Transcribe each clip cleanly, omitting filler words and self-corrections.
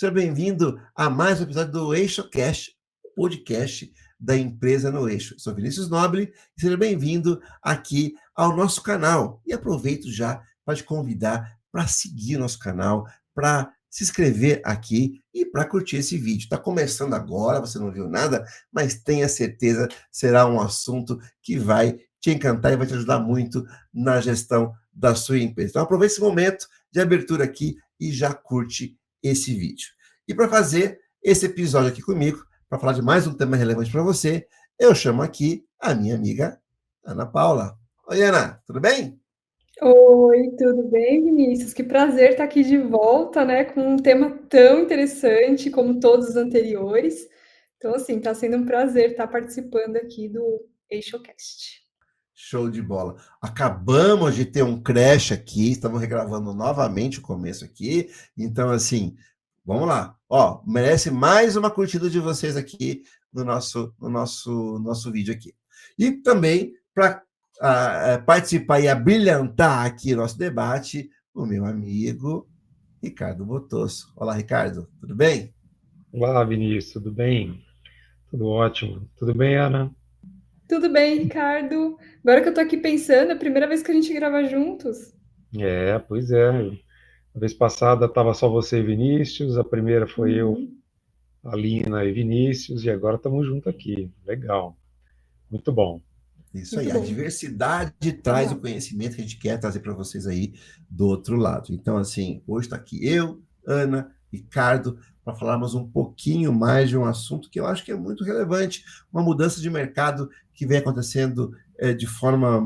Seja bem-vindo a mais um episódio do EixoCast, podcast da empresa no Eixo. Eu sou Vinícius Nobre e seja bem-vindo aqui ao nosso canal. E aproveito já para te convidar para seguir o nosso canal, para se inscrever aqui e para curtir esse vídeo. Está começando agora, você não viu nada, mas tenha certeza, será um assunto que vai te encantar e vai te ajudar muito na gestão da sua empresa. Então aproveite esse momento de abertura aqui e já curte esse vídeo. E para fazer esse episódio aqui comigo, para falar de mais um tema relevante para você, eu chamo aqui a minha amiga Ana Paula. Oi, Ana, tudo bem? Oi, tudo bem, Vinícius? Que prazer estar aqui de volta, né, com um tema tão interessante como todos os anteriores. Então, assim, está sendo um prazer estar participando aqui do EixoCast. Show de bola. Acabamos de ter um crash aqui, estamos regravando novamente o começo aqui. Então, assim, vamos lá. Ó, merece mais uma curtida de vocês aqui no nosso vídeo aqui. E também, para participar e abrilhantar aqui o nosso debate, o meu amigo Ricardo Botosso. Olá, Ricardo, tudo bem? Olá, Vinícius, tudo bem? Tudo ótimo. Tudo bem, Ana? Tudo bem, Ricardo? Agora que eu tô aqui pensando, é a primeira vez que a gente grava juntos. Pois é. A vez passada estava só você e Vinícius, a primeira foi eu, Uhum. Alina e Vinícius, e agora estamos juntos aqui. Legal. Muito bom. Isso aí, Muito a bom. diversidade Vamos traz o lá. conhecimento que a gente quer trazer para vocês aí do outro lado. Então, assim, hoje está aqui eu, Ana, Ricardo, para falarmos um pouquinho mais de um assunto que eu acho que é muito relevante, uma mudança de mercado que vem acontecendo de forma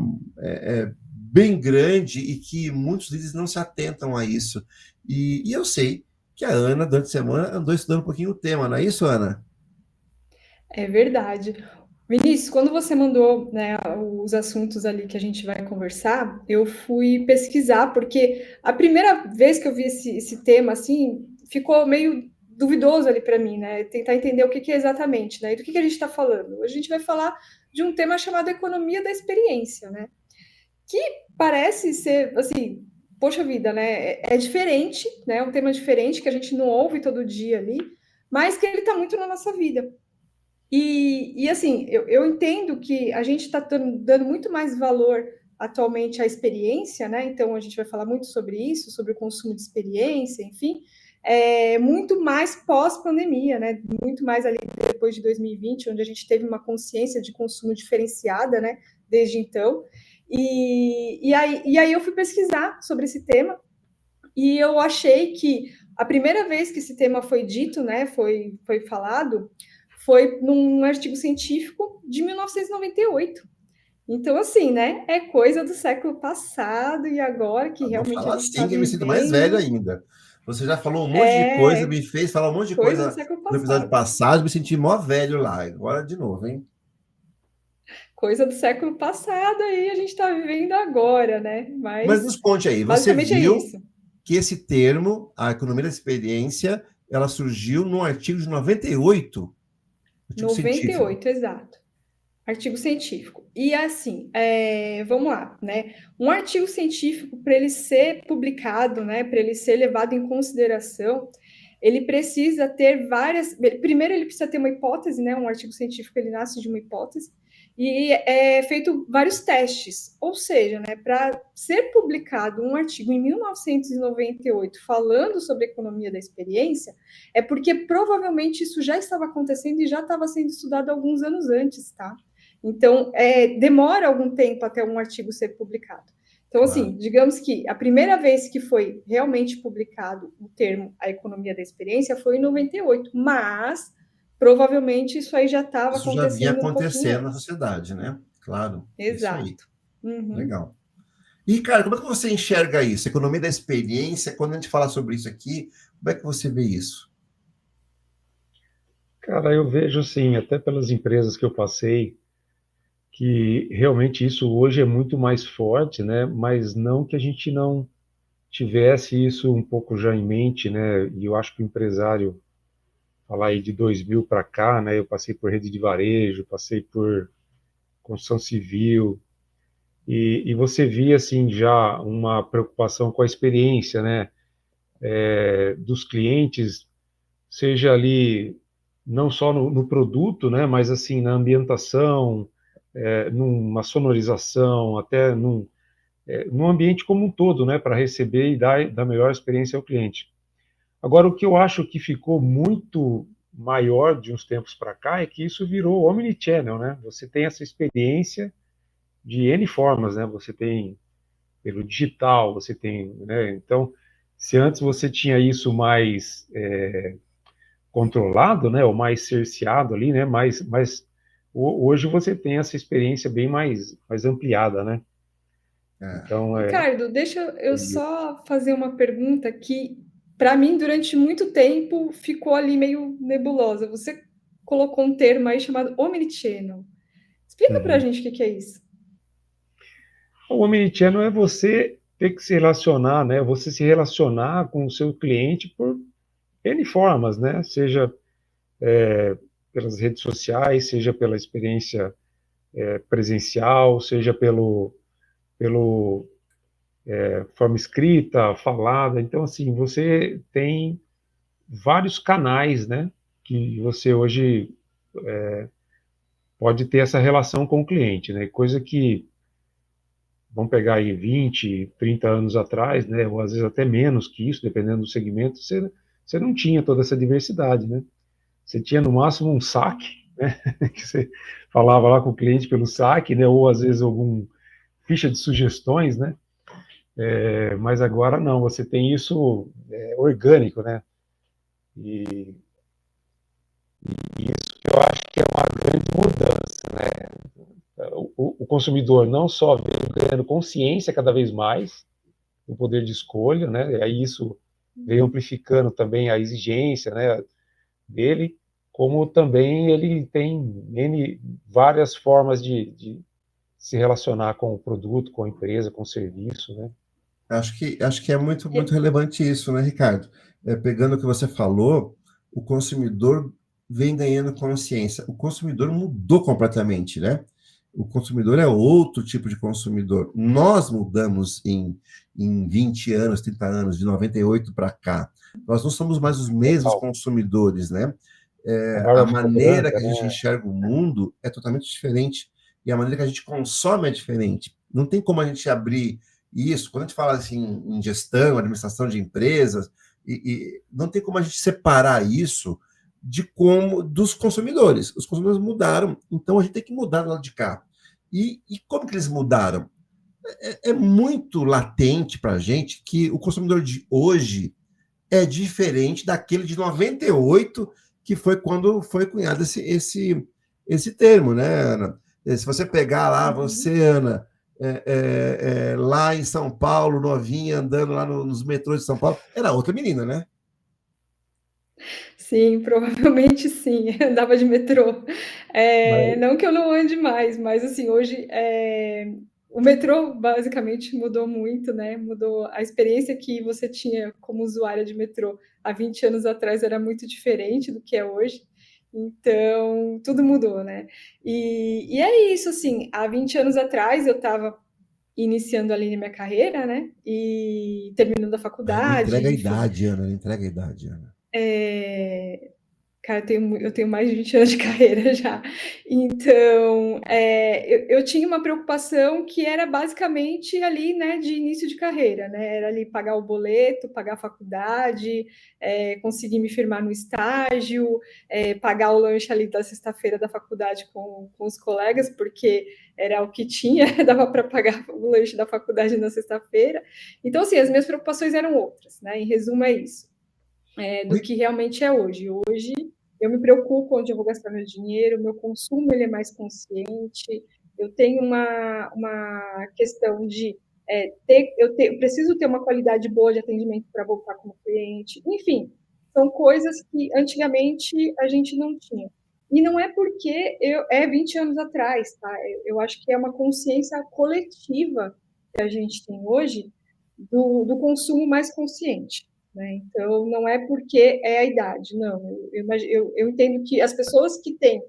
bem grande e que muitos líderes não se atentam a isso. E eu sei que a Ana, durante a semana, andou estudando um pouquinho o tema, não é isso, Ana? É verdade. Vinícius, quando você mandou, né, os assuntos ali que a gente vai conversar, eu fui pesquisar, porque a primeira vez que eu vi esse tema, assim, ficou meio duvidoso ali para mim, né? Tentar entender o que é exatamente, né? E do que a gente está falando. Hoje a gente vai falar de um tema chamado economia da experiência, né? Que parece ser, assim, poxa vida, né? É diferente, né? É um tema diferente que a gente não ouve todo dia ali, mas que ele está muito na nossa vida. E assim, eu entendo que a gente está dando muito mais valor atualmente à experiência, né? Então a gente vai falar muito sobre isso, sobre o consumo de experiência, enfim, muito mais pós-pandemia, né? Muito mais ali depois de 2020, onde a gente teve uma consciência de consumo diferenciada, né? Desde então. E aí eu fui pesquisar sobre esse tema e eu achei que a primeira vez que esse tema foi dito, né, foi falado, foi num artigo científico de 1998. Então, assim, né, é coisa do século passado e agora que Não realmente a fala gente está assim que eu me sinto mais velho vivendo, ainda. Você já falou um monte de coisa, é me fez falar um monte de coisa do coisa século no episódio passado. passado, me senti mó velho lá. Agora de novo, hein? Coisa do século passado aí a gente está vivendo agora, né? Mas Mas nos conte aí, você basicamente é viu isso. que esse termo, a economia da experiência, ela surgiu num artigo de 98, artigo científico. 98, exato. Artigo científico. E assim, vamos lá, né? Um artigo científico, para ele ser publicado, né, para ele ser levado em consideração, ele precisa ter várias. Primeiro, ele precisa ter uma hipótese, né? Um artigo científico ele nasce de uma hipótese, e é feito vários testes. Ou seja, né, para ser publicado um artigo em 1998 falando sobre economia da experiência, é porque provavelmente isso já estava acontecendo e já estava sendo estudado alguns anos antes, tá? Então, demora algum tempo até um artigo ser publicado. Então, Claro. assim, digamos que a primeira vez que foi realmente publicado o termo a economia da experiência foi em 98, mas provavelmente isso aí já estava Isso já vinha acontecendo um pouquinho acontecendo na antes. sociedade, né? Claro, isso aí. Exato. Uhum. Legal. E, cara, como é que você enxerga isso? Economia da experiência, quando a gente fala sobre isso aqui, como é que você vê isso? Cara, eu vejo assim, até pelas empresas que eu passei, que realmente isso hoje é muito mais forte, né? Mas não que a gente não tivesse isso um pouco já em mente, né? E eu acho que o empresário, falar aí de 2000 para cá, né? Eu passei por rede de varejo, passei por construção civil, e você via assim já uma preocupação com a experiência, né, dos clientes, seja ali não só no produto, né, mas assim na ambientação, numa sonorização, até num ambiente como um todo, né, para receber e dar melhor experiência ao cliente. Agora, o que eu acho que ficou muito maior de uns tempos para cá é que isso virou omnichannel, né? Você tem essa experiência de N formas, né? Você tem pelo digital, você tem, né? Então, se antes você tinha isso mais controlado, né? Ou mais cerceado ali, né? Hoje você tem essa experiência bem mais ampliada, né? Então, Ricardo, deixa eu só fazer uma pergunta que, para mim, durante muito tempo, ficou ali meio nebulosa. Você colocou um termo aí chamado omnichannel. Explica para a gente o que é isso. o omnichannel é você ter que se relacionar, né? Você se relacionar com o seu cliente por N formas, né? Seja pelas redes sociais, seja pela experiência presencial, seja pelo forma escrita, falada. Então, assim, você tem vários canais, né? Que você hoje pode ter essa relação com o cliente, né? Coisa que vamos pegar aí 20, 30 anos atrás, né, ou às vezes até menos que isso, dependendo do segmento, você não tinha toda essa diversidade, né? Você tinha no máximo um saque, né, que você falava lá com o cliente pelo saque, né, ou às vezes algum ficha de sugestões, né? Mas agora não, você tem isso orgânico, né? E isso que eu acho que é uma grande mudança, né? O consumidor não só vem ganhando consciência cada vez mais do poder de escolha, né? E aí isso veio amplificando também a exigência, né, dele, como também ele tem várias formas de se relacionar com o produto, com a empresa, com o serviço, né? Acho que é muito relevante isso, né, Ricardo? Pegando o que você falou, o consumidor vem ganhando consciência. O consumidor mudou completamente, né? O consumidor é outro tipo de consumidor. Nós mudamos em 20 anos, 30 anos, de 98 para cá. Nós não somos mais os mesmos Total. consumidores, né? A A barba ficou maneira que branca, a gente né? enxerga o mundo é totalmente diferente. E a maneira que a gente consome é diferente. Não tem como a gente abrir isso, quando a gente fala assim em gestão, administração de empresas, não tem como a gente separar isso de como dos consumidores. Os consumidores mudaram, então a gente tem que mudar do lado de cá. E como que eles mudaram? É muito latente para a gente que o consumidor de hoje é diferente daquele de 98, que foi quando foi cunhado esse termo, né, Ana? Se você pegar lá, você, Ana, lá em São Paulo, novinha, andando lá nos metrôs de São Paulo, era outra menina, né? Sim, provavelmente sim, andava de metrô. Mas, Não que eu não ande mais, mas assim, hoje o metrô basicamente mudou muito, né? Mudou a experiência que você tinha como usuária de metrô há 20 anos atrás era muito diferente do que é hoje. Então, tudo mudou, né? E é isso, assim, há 20 anos atrás eu estava iniciando ali na minha carreira, né? E terminando a Não faculdade, entrega a enfim. idade, Ana, não entrega a idade, Ana. Cara, eu tenho mais de 20 anos de carreira já. Então, eu tinha uma preocupação que era basicamente ali, né, de início de carreira, né? Era ali pagar o boleto, pagar a faculdade, conseguir me firmar no estágio, pagar o lanche ali da sexta-feira da faculdade com os colegas, porque era o que tinha, dava para pagar o lanche da faculdade na sexta-feira. Então, assim, as minhas preocupações eram outras, né? Em resumo, é isso. Do que realmente é hoje. Hoje eu me preocupo onde eu vou gastar meu dinheiro, meu consumo ele é mais consciente, eu tenho uma questão de eu preciso ter uma qualidade boa de atendimento para voltar como cliente, enfim, são coisas que antigamente a gente não tinha. E não é porque é 20 anos atrás, tá? Eu acho que é uma consciência coletiva que a gente tem hoje do consumo mais consciente. Né? Então, não é porque é a idade, não. Eu entendo que as pessoas que têm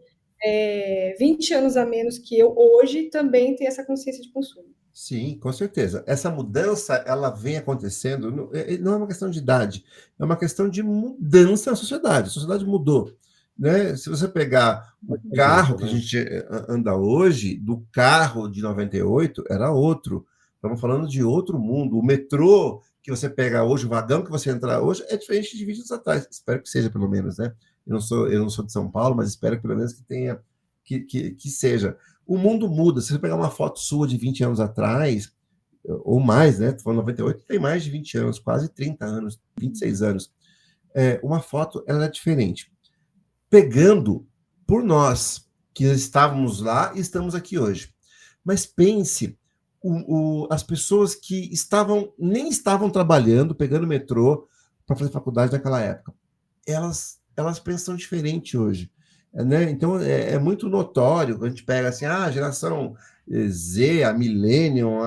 20 anos a menos que eu hoje também têm essa consciência de consumo. Sim, com certeza. Essa mudança, ela vem acontecendo, não é uma questão de idade, é uma questão de mudança na sociedade. A sociedade mudou, né? Se você pegar o carro Acredito, que a né? gente anda hoje, do carro de 98, era outro. Estamos falando de outro mundo. O metrô que você pega hoje, o vagão que você entra hoje, é diferente de 20 anos atrás. Espero que seja, pelo menos, né? Eu não sou de São Paulo, mas espero pelo menos que tenha, que seja. O mundo muda. Se você pegar uma foto sua de 20 anos atrás, ou mais, né? Foi 98, tem mais de 20 anos, quase 30 anos, 26 anos. Uma foto, ela é diferente. Pegando por nós, que estávamos lá e estamos aqui hoje. Mas pense, as pessoas que nem estavam trabalhando, pegando metrô para fazer faculdade naquela época, elas pensam diferente hoje. Né? Então, é muito notório, a gente pega assim, a geração Z, a Millennium,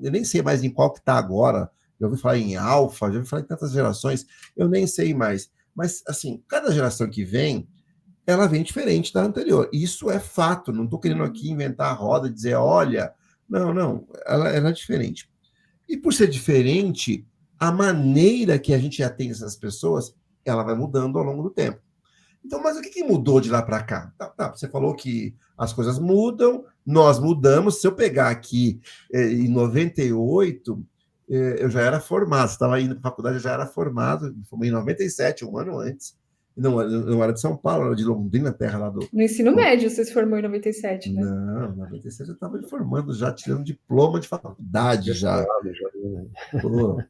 eu nem sei mais em qual que está agora, já ouvi falar em Alpha, já ouvi falar em tantas gerações, eu nem sei mais. Mas, assim, cada geração que vem, ela vem diferente da anterior. Isso é fato, não estou querendo aqui inventar a roda e dizer, olha, não, ela é diferente. E por ser diferente, a maneira que a gente atende essas pessoas, ela vai mudando ao longo do tempo. Então, mas o que mudou de lá para cá? Tá, você falou que as coisas mudam, nós mudamos. Se eu pegar aqui em 98, eu já era formado, estava indo para a faculdade, eu já era formado, formei em 97, um ano antes. Não era de São Paulo, era de Londrina, terra lá do. No ensino médio, você se formou em 97, né? Não, em 97 eu estava me formando já, tirando diploma de faculdade já. Já, né? Pô,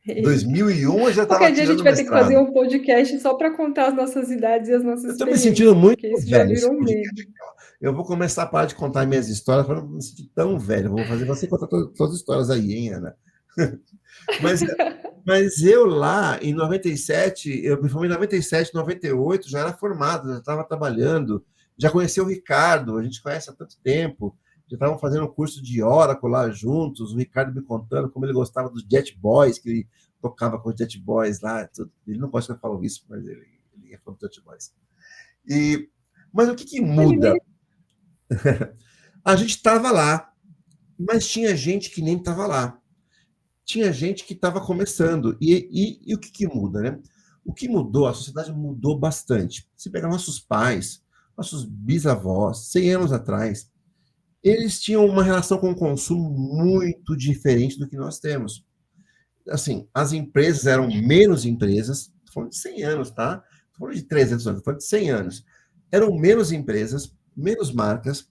2001 eu já estava Qualquer dia a gente tirando vai ter que fazer mestrado. um podcast só para contar as nossas idades e as nossas Eu estou me experiências, sentindo muito porque isso já velho esse virou um podcast. meme. Eu vou começar a parar de contar minhas histórias para não me sentir tão velho. Eu vou fazer você contar todas as histórias aí, hein, Ana? Mas eu lá, em 97, eu me formei em 97, 98, já era formado, já estava trabalhando, já conheci o Ricardo, a gente conhece há tanto tempo, já estavam fazendo um curso de Oracle lá juntos, o Ricardo me contando como ele gostava dos Jet Boys, que ele tocava com os Jet Boys lá, ele não gosta que eu falo isso, mas ele é fã dos Jet Boys. Mas o que muda? A gente estava lá, mas tinha gente que nem estava lá. Tinha gente que estava começando. E o que muda, né? O que mudou, a sociedade mudou bastante. Se pegar nossos pais, nossos bisavós, 100 anos atrás, eles tinham uma relação com o consumo muito diferente do que nós temos. Assim, as empresas eram menos empresas, estou falando de 100 anos, tá? Estou falando de 300 anos, estou falando de 100 anos. Eram menos empresas, menos marcas.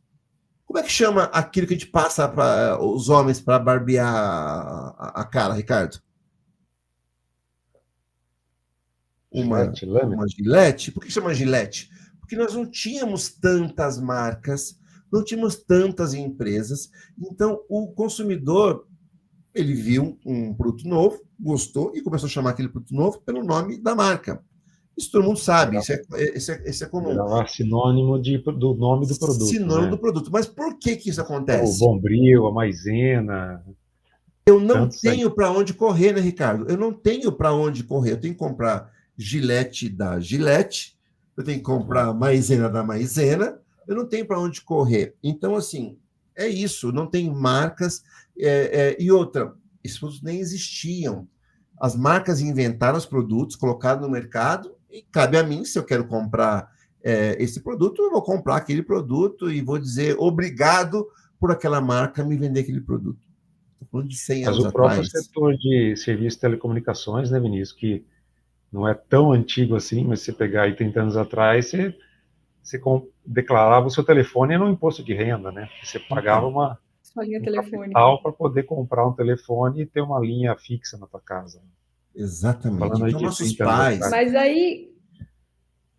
Como é que chama aquilo que a gente passa para os homens para barbear a cara, Ricardo? Uma gilete? Por que chama gilete? Porque nós não tínhamos tantas marcas, não tínhamos tantas empresas. Então, o consumidor, ele viu um produto novo, gostou e começou a chamar aquele produto novo pelo nome da marca. Isso todo mundo sabe, isso é comum. Era sinônimo do nome do produto. Sinônimo, né? Do produto. Mas por que isso acontece? O Bombril, a maisena. Eu não tenho para onde correr, né, Ricardo? Eu não tenho para onde correr. Eu tenho que comprar Gillette da Gillette, eu tenho que comprar maisena da maisena, eu não tenho para onde correr. Então, assim, é isso. Não tem marcas. E outra, esses produtos nem existiam. As marcas inventaram os produtos, colocaram no mercado, e cabe a mim, se eu quero comprar esse produto, eu vou comprar aquele produto e vou dizer obrigado por aquela marca me vender aquele produto. Estou falando de 100 anos atrás. Mas o próprio setor de serviços de telecomunicações, né, Vinícius, que não é tão antigo assim, mas se você pegar aí 30 anos atrás, você declarava o seu telefone no imposto de renda, né? Você pagava uma linha telefônica para poder comprar um telefone e ter uma linha fixa na tua casa. Exatamente. Então, nossos pais...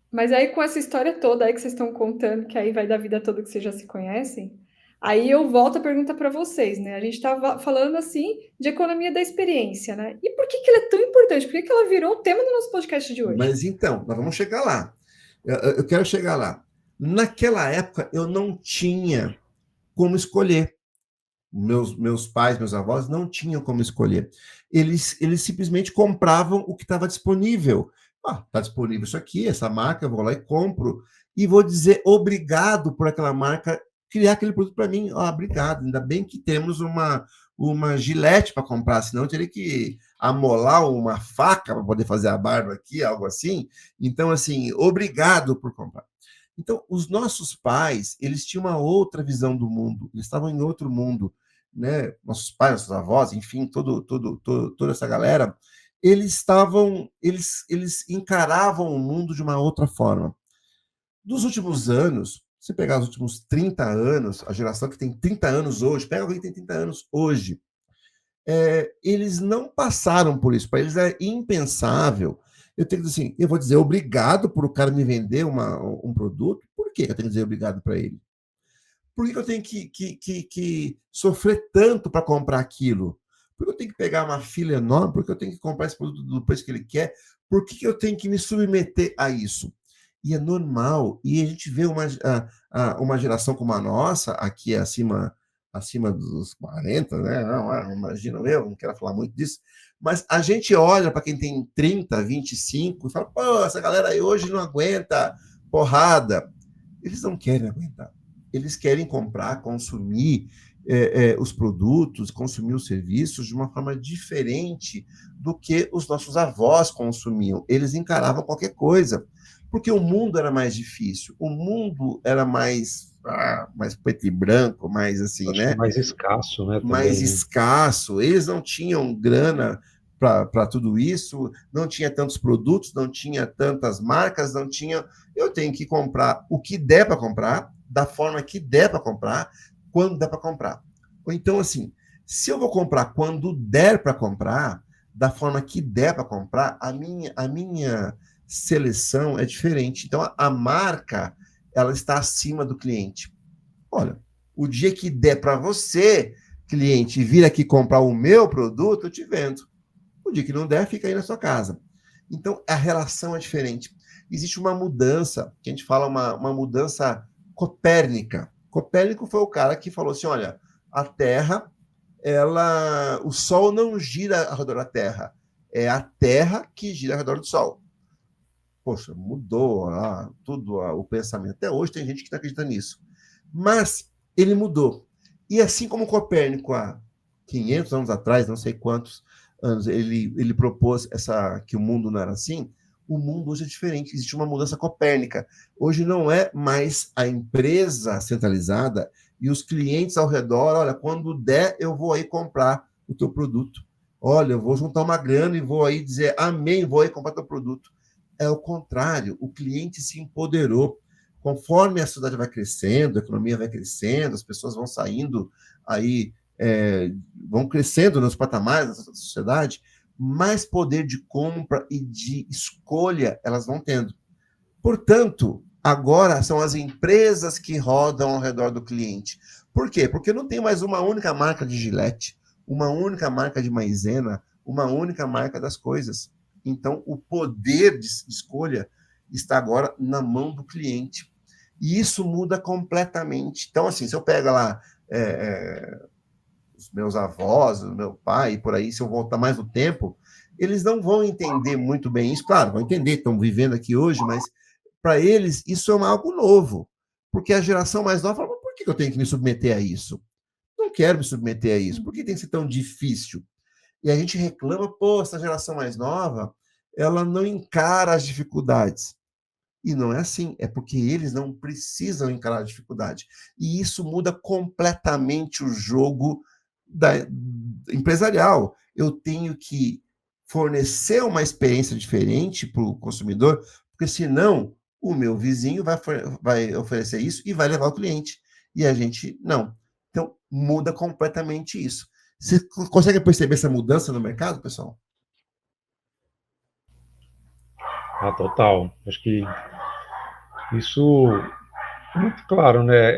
Mas aí, com essa história toda aí que vocês estão contando, que aí vai da vida toda que vocês já se conhecem, aí eu volto a pergunta para vocês, né? A gente estava falando, assim, de economia da experiência, né? E por que ela é tão importante? Por que ela virou o tema do nosso podcast de hoje? Mas, então, nós vamos chegar lá. Eu quero chegar lá. Naquela época, eu não tinha como escolher. Meus pais, meus avós não tinham como escolher. Eles simplesmente compravam o que estava disponível. Está disponível isso aqui, essa marca, eu vou lá e compro. E vou dizer obrigado por aquela marca criar aquele produto para mim. Obrigado, ainda bem que temos uma gilete para comprar, senão eu teria que amolar uma faca para poder fazer a barba aqui, algo assim. Então, assim, obrigado por comprar. Então, os nossos pais, eles tinham uma outra visão do mundo, eles estavam em outro mundo, né? Nossos pais, nossos avós, enfim, toda essa galera, eles encaravam o mundo de uma outra forma. Dos últimos anos, se pegar os últimos 30 anos, a geração que tem 30 anos hoje, pega alguém que tem 30 anos hoje, eles não passaram por isso. Para eles é impensável. Eu tenho que dizer assim, eu vou dizer obrigado por o cara me vender um produto. Por que eu tenho que dizer obrigado para ele? Por que eu tenho que sofrer tanto para comprar aquilo? Por que eu tenho que pegar uma fila enorme? Por que eu tenho que comprar esse produto do preço que ele quer? Por que eu tenho que me submeter a isso? E é normal. E a gente vê uma geração como a nossa, aqui acima dos 40, né? Não, imagina eu, não quero falar muito disso. Mas a gente olha para quem tem 30, 25 e fala, pô, essa galera aí hoje não aguenta porrada. Eles não querem aguentar. Eles querem comprar, consumir os produtos, consumir os serviços de uma forma diferente do que os nossos avós consumiam. Eles encaravam qualquer coisa, porque o mundo era mais difícil, o mundo era mais preto e branco, mais assim, Acho que né? mais escasso, né, Mais também, né? escasso. Eles não tinham grana para tudo isso, não tinha tantos produtos, não tinha tantas marcas, não tinha. Eu tenho que comprar o que der para comprar, da forma que der para comprar, quando der para comprar. Ou então, assim, se eu vou comprar quando der para comprar, da forma que der para comprar, a minha seleção é diferente. Então, a marca ela está acima do cliente. Olha, o dia que der para você, cliente, vir aqui comprar o meu produto, eu te vendo. O dia que não der, fica aí na sua casa. Então, a relação é diferente. Existe uma mudança, que a gente fala uma mudança copérnica. Copérnico foi o cara que falou assim, olha, a Terra, o Sol não gira ao redor da Terra, é a Terra que gira ao redor do Sol. Poxa, mudou tudo o pensamento. Até hoje tem gente que está acreditando nisso. Mas ele mudou. E assim como Copérnico, há 500 anos atrás, não sei quantos anos, ele propôs que o mundo não era assim, o mundo hoje é diferente. Existe uma mudança copérnica. Hoje não é mais a empresa centralizada e os clientes ao redor, olha, quando der, eu vou aí comprar o teu produto. Olha, eu vou juntar uma grana e vou aí dizer amém, vou aí comprar teu produto. É o contrário, o cliente se empoderou. Conforme a cidade vai crescendo, a economia vai crescendo, as pessoas vão saindo aí, vão crescendo nos patamares da sociedade, mais poder de compra e de escolha elas vão tendo. Portanto, agora são as empresas que rodam ao redor do cliente. Por quê? Porque não tem mais uma única marca de Gillette, uma única marca de maisena, uma única marca das coisas. Então, o poder de escolha está agora na mão do cliente. E isso muda completamente. Então, assim, se eu pego lá os meus avós, o meu pai, e por aí, se eu voltar mais no tempo, eles não vão entender muito bem isso. Claro, vão entender, estão vivendo aqui hoje, mas para eles isso é algo novo. Porque a geração mais nova fala, por que eu tenho que me submeter a isso? Não quero me submeter a isso. Por que tem que ser tão difícil? E a gente reclama, pô, essa geração mais nova, ela não encara as dificuldades. E não é assim, é porque eles não precisam encarar a dificuldade. E isso muda completamente o jogo empresarial. Eu tenho que fornecer uma experiência diferente para o consumidor, porque senão o meu vizinho vai oferecer isso e vai levar o cliente. E a gente não. Então, muda completamente isso. Você consegue perceber essa mudança no mercado, pessoal? Total. Acho que isso é muito claro, né?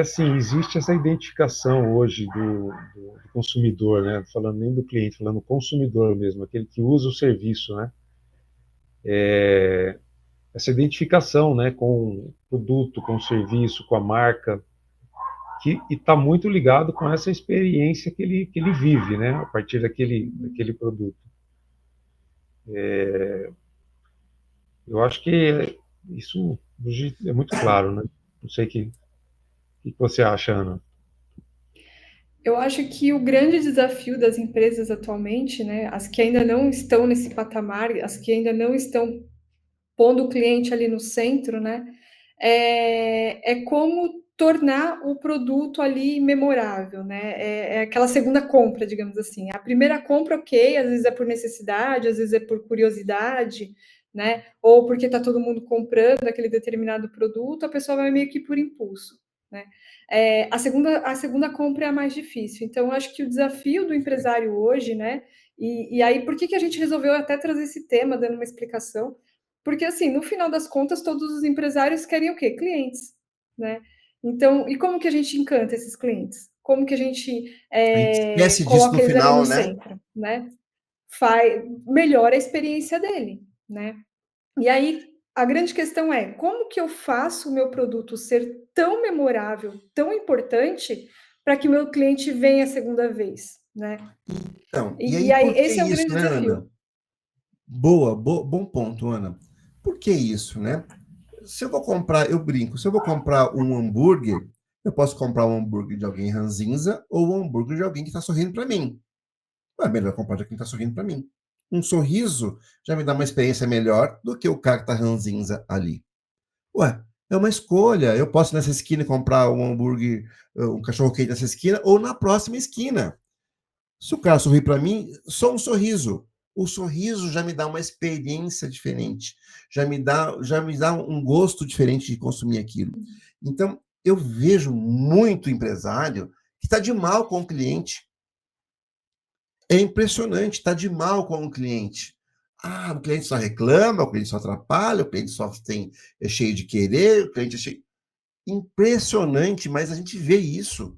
Assim, existe essa identificação hoje do consumidor, né? Falando nem do cliente, falando do consumidor mesmo, aquele que usa o serviço, né? Essa identificação, né, com o produto, com o serviço, com a marca, que está muito ligado com essa experiência que ele vive, né? A partir daquele produto. Eu acho que isso hoje é muito claro, né? Não sei que você acha, Ana? Eu acho que o grande desafio das empresas atualmente, né, as que ainda não estão nesse patamar, as que ainda não estão pondo o cliente ali no centro, né, é como tornar o produto ali memorável, né? É aquela segunda compra, digamos assim. A primeira compra, ok, às vezes é por necessidade, às vezes é por curiosidade, né? Ou porque está todo mundo comprando aquele determinado produto, a pessoa vai meio que por impulso, né? A segunda compra é a mais difícil. Então, eu acho que o desafio do empresário hoje, né? E aí, por que a gente resolveu até trazer esse tema, dando uma explicação? Porque, assim, no final das contas, todos os empresários querem o quê? Clientes, né? Então, e como que a gente encanta esses clientes? Como que a gente A gente esquece disso coloca no eles ali no final, né? centro, né? Melhora a experiência dele, né? E aí, a grande questão é, como que eu faço o meu produto ser tão memorável, tão importante, para que o meu cliente venha a segunda vez, né? Então, e E aí aí, por que esse é o isso, grande né, Ana? desafio. Bom ponto, Ana. Por que isso, né? Se eu vou comprar, eu brinco, se eu vou comprar um hambúrguer, eu posso comprar um hambúrguer de alguém ranzinza ou um hambúrguer de alguém que está sorrindo para mim. É melhor comprar de quem está sorrindo para mim. Um sorriso já me dá uma experiência melhor do que o cara que está ranzinza ali. Ué, é uma escolha. Eu posso ir nessa esquina e comprar um hambúrguer, um cachorro-quente nessa esquina ou na próxima esquina. Se o cara sorrir para mim, só um sorriso. O sorriso já me dá uma experiência diferente, já me dá um gosto diferente de consumir aquilo. Então, eu vejo muito empresário que está de mal com o cliente. É impressionante, está de mal com o cliente. Ah, o cliente só reclama, o cliente só atrapalha, o cliente só é cheio de querer, o cliente é cheio. Impressionante, mas a gente vê isso.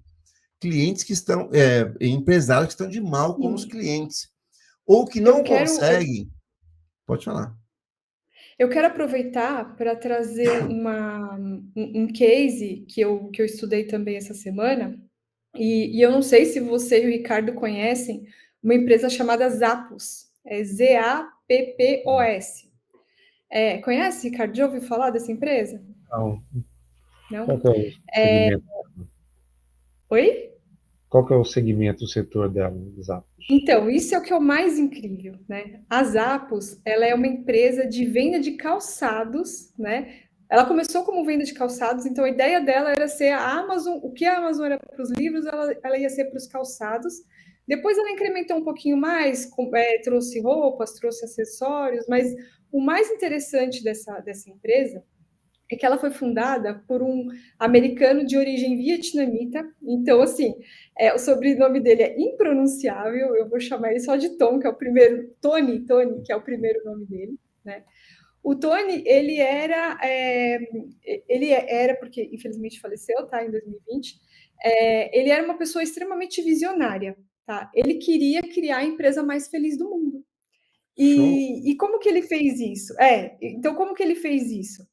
Clientes que estão, empresários que estão de mal com os Sim. clientes. Ou que Eu não quero, eu, conseguem. Pode falar. eu quero aproveitar para trazer um case que eu estudei também essa semana, e eu não sei se você e o Ricardo conhecem uma empresa chamada Zappos, é Zappos. Conhece, Ricardo? Já ouviu falar dessa empresa? Então, qual Não? que é o segmento? Oi? Qual que é o segmento, o setor dela, exato? Então, isso é o que é o mais incrível, né? A Zappos, ela é uma empresa de venda de calçados, né? Ela começou como venda de calçados, então a ideia dela era ser a Amazon, o que a Amazon era para os livros, ela ia ser para os calçados. Depois ela incrementou um pouquinho mais, trouxe roupas, trouxe acessórios, mas o mais interessante dessa empresa é que ela foi fundada por um americano de origem vietnamita. Então, assim, o sobrenome dele é impronunciável. Eu vou chamar ele só de Tom, que é o primeiro. Tony, que é o primeiro nome dele, né? O Tony, ele era, porque infelizmente faleceu, tá, em 2020. Ele era uma pessoa extremamente visionária, tá? Ele queria criar a empresa mais feliz do mundo. Show. E como que ele fez isso? Então, como que ele fez isso?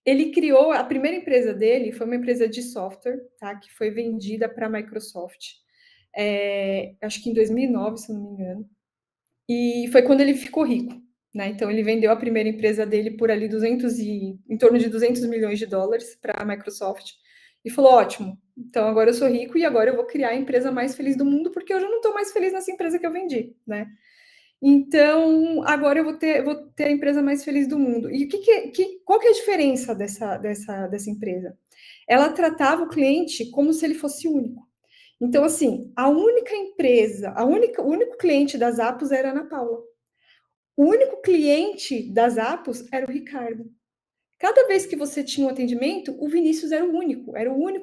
Ele criou a primeira empresa dele, foi uma empresa de software, tá? Que foi vendida para a Microsoft, acho que em 2009, se não me engano. E foi quando ele ficou rico, né? Então ele vendeu a primeira empresa dele por ali em torno de 200 milhões de dólares para a Microsoft e falou: ótimo, então agora eu sou rico e agora eu vou criar a empresa mais feliz do mundo porque eu já não estou mais feliz nessa empresa que eu vendi, né? Então, agora eu vou ter a empresa mais feliz do mundo. E qual que é a diferença dessa empresa? Ela tratava o cliente como se ele fosse único. Então, assim, a única empresa, o único cliente das Apos era a Ana Paula. O único cliente das Apos era o Ricardo. Cada vez que você tinha um atendimento, o Vinícius era o único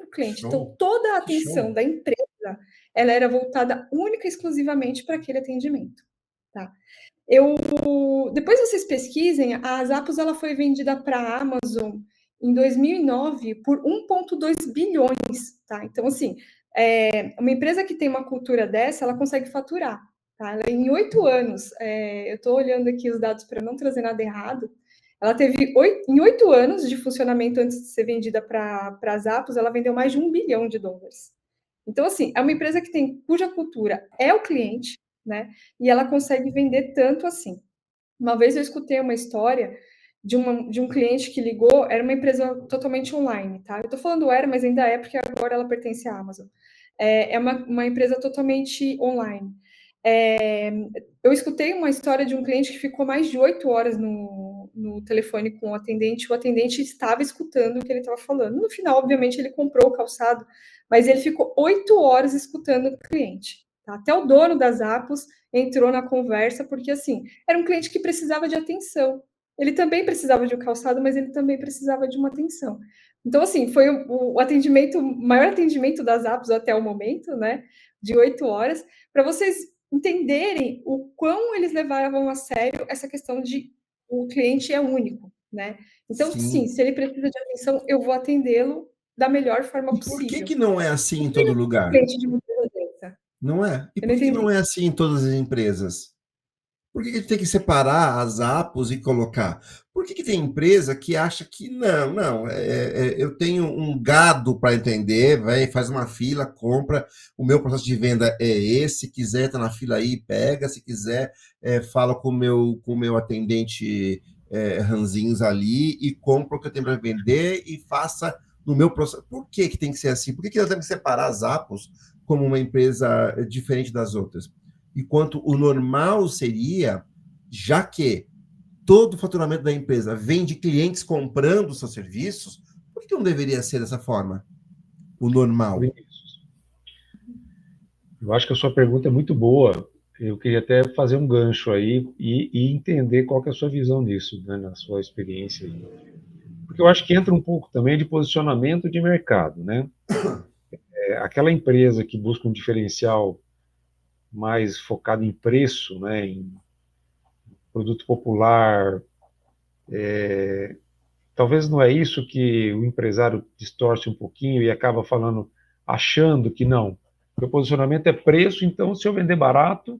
cliente. Então, Show. toda a Que show. atenção da empresa, ela era voltada única e exclusivamente para aquele atendimento, tá? Depois vocês pesquisem, a Zappos ela foi vendida para a Amazon em 2009 por 1,2 bilhões, tá? Então, assim, uma empresa que tem uma cultura dessa, ela consegue faturar, tá? Em 8 anos, eu estou olhando aqui os dados para não trazer nada errado, ela teve, em 8 anos de funcionamento antes de ser vendida para a Zappos, ela vendeu mais de US$ 1 bilhão. Então, assim, é uma empresa cuja cultura é o cliente, né? E ela consegue vender tanto assim. Uma vez eu escutei uma história de um cliente que ligou, era uma empresa totalmente online, tá? Eu estou falando era, mas ainda é, porque agora ela pertence à Amazon. É uma empresa totalmente online. Eu escutei uma história de um cliente que ficou mais de 8 horas no telefone com o atendente estava escutando o que ele estava falando. No final, obviamente, ele comprou o calçado, mas ele ficou 8 horas escutando o cliente. Tá? Até o dono das Apos entrou na conversa, porque, assim, era um cliente que precisava de atenção. Ele também precisava de um calçado, mas ele também precisava de uma atenção. Então, assim, foi o atendimento, o maior atendimento das Apos até o momento, né? De 8 horas, para vocês entenderem o quão eles levavam a sério essa questão de o cliente é único, né? Então, sim, se ele precisa de atenção, eu vou atendê-lo da melhor forma E por possível. que não é assim em todo lugar? Cliente de uma empresa dessa. Não é? E Eu não por que entendi. não é assim em todas as empresas? Por que tem que separar as apos e colocar? Por que tem empresa que acha que eu tenho um gado para entender, vai, faz uma fila, compra, o meu processo de venda é esse, se quiser tá na fila aí, pega, se quiser fala com o meu atendente ranzinhos ali e compra o que eu tenho para vender e faça no meu processo. Por que tem que ser assim? Por que eu tenho que separar as apos como uma empresa diferente das outras? Enquanto o normal seria, já que todo o faturamento da empresa vem de clientes comprando seus serviços, por que não deveria ser dessa forma? O normal. Eu acho que a sua pergunta é muito boa. Eu queria até fazer um gancho aí e entender qual que é a sua visão nisso, né, na sua experiência aí. Porque eu acho que entra um pouco também de posicionamento de mercado, né? Aquela empresa que busca um diferencial mais focado em preço, né, em produto popular, talvez não é isso que o empresário distorce um pouquinho e acaba falando, achando que não. Meu posicionamento é preço, então se eu vender barato,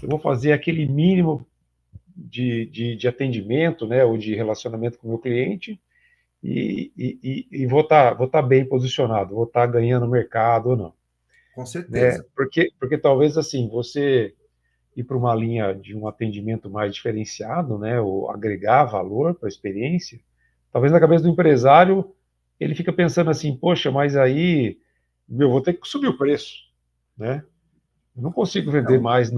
eu vou fazer aquele mínimo de atendimento, né, ou de relacionamento com o meu cliente e vou tá bem posicionado, vou estar ganhando mercado ou não. Com Né? certeza. Porque talvez assim, você ir para uma linha de um atendimento mais diferenciado, né, ou agregar valor para a experiência, talvez na cabeça do empresário ele fica pensando assim, poxa, mas aí eu vou ter que subir o preço, né? Eu não consigo vender Não, mais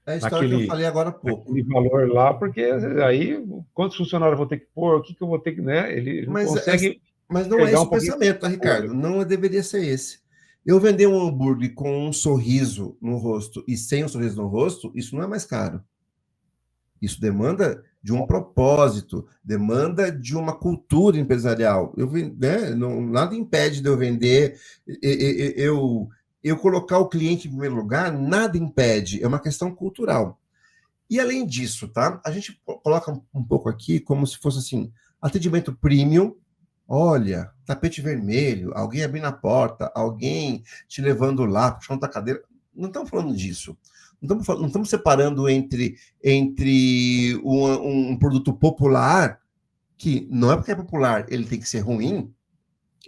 é a história que eu naquele, falei agora há pouco. naquele valor lá, porque aí quantos funcionários eu vou ter que pôr, o que eu vou ter que, né? Ele não Mas, consegue mas não é pegar esse um o pouquinho. pensamento, tá, Ricardo? Não deveria ser esse. Eu vender um hambúrguer com um sorriso no rosto e sem um sorriso no rosto, isso não é mais caro. Isso demanda de um propósito, demanda de uma cultura empresarial. Nada impede de eu vender, eu colocar o cliente em primeiro lugar, nada impede, é uma questão cultural. E além disso, tá? A gente coloca um pouco aqui como se fosse assim, atendimento premium. Olha, tapete vermelho, alguém abrindo a porta, alguém te levando lá, puxando da cadeira. Não estamos falando disso. Não estamos separando entre um produto popular, que não é porque é popular, ele tem que ser ruim,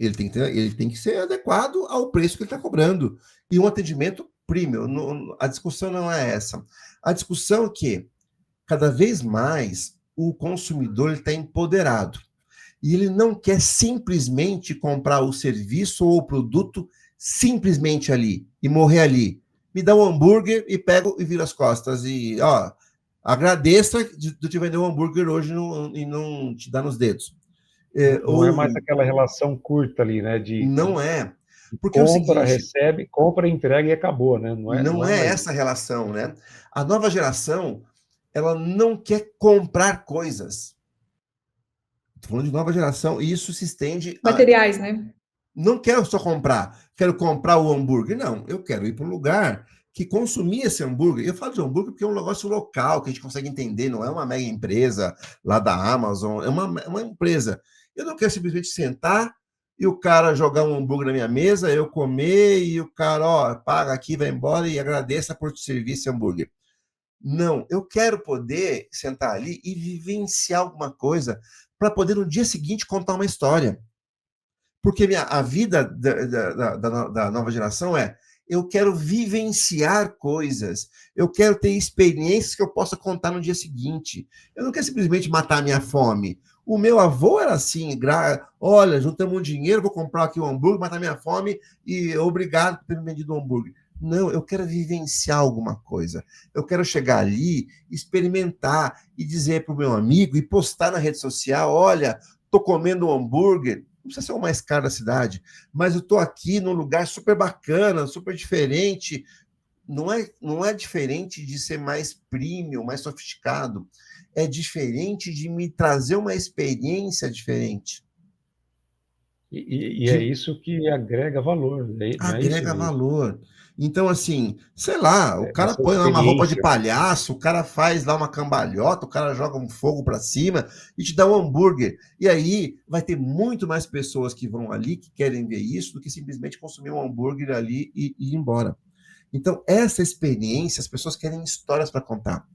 ele tem que ser adequado ao preço que ele está cobrando. E um atendimento premium. A discussão não é essa. A discussão é que, cada vez mais, o consumidor está empoderado. E ele não quer simplesmente comprar o serviço ou o produto simplesmente ali e morrer ali. Me dá um hambúrguer e pego e viro as costas. E, ó, agradeça de te vender um hambúrguer hoje e não te dar nos dedos. Não é mais aquela relação curta ali, né? Não é. Porque é o Compra, seguinte, recebe, compra, entrega e acabou, né? não Não é é mais essa relação, né? A nova geração, ela não quer comprar coisas. Estou falando de nova geração, e isso se estende a. Materiais, né? Não quero só comprar, quero comprar o hambúrguer. Não, eu quero ir para um lugar que consumir esse hambúrguer. Eu falo de hambúrguer porque é um negócio local, que a gente consegue entender, não é uma mega empresa lá da Amazon, é uma empresa. Eu não quero simplesmente sentar e o cara jogar um hambúrguer na minha mesa, eu comer e o cara, ó, paga aqui, vai embora e agradeça por te servir esse hambúrguer. Não, eu quero poder sentar ali e vivenciar alguma coisa para poder no dia seguinte contar uma história. Porque a vida da nova geração é: eu quero vivenciar coisas, eu quero ter experiências que eu possa contar no dia seguinte. Eu não quero simplesmente matar a minha fome. O meu avô era assim, olha, juntamos um dinheiro, vou comprar aqui um hambúrguer, matar minha fome e obrigado por ter me vendido um hambúrguer. Não, eu quero vivenciar alguma coisa. Eu quero chegar ali, experimentar e dizer para o meu amigo e postar na rede social, olha, estou comendo um hambúrguer, não precisa ser o mais caro da cidade, mas eu estou aqui num lugar super bacana, super diferente. Não é diferente de ser mais premium, mais sofisticado. É diferente de me trazer uma experiência diferente. É isso que agrega valor, não é isso, Agrega Vinícius? valor. Então, assim, sei lá, o cara Essa põe lá uma roupa de experiência, né? palhaço, o cara faz lá uma cambalhota, o cara joga um fogo para cima e te dá um hambúrguer. E aí vai ter muito mais pessoas que vão ali, que querem ver isso, do que simplesmente consumir um hambúrguer ali e ir embora. Então, essa experiência, as pessoas querem histórias para contar.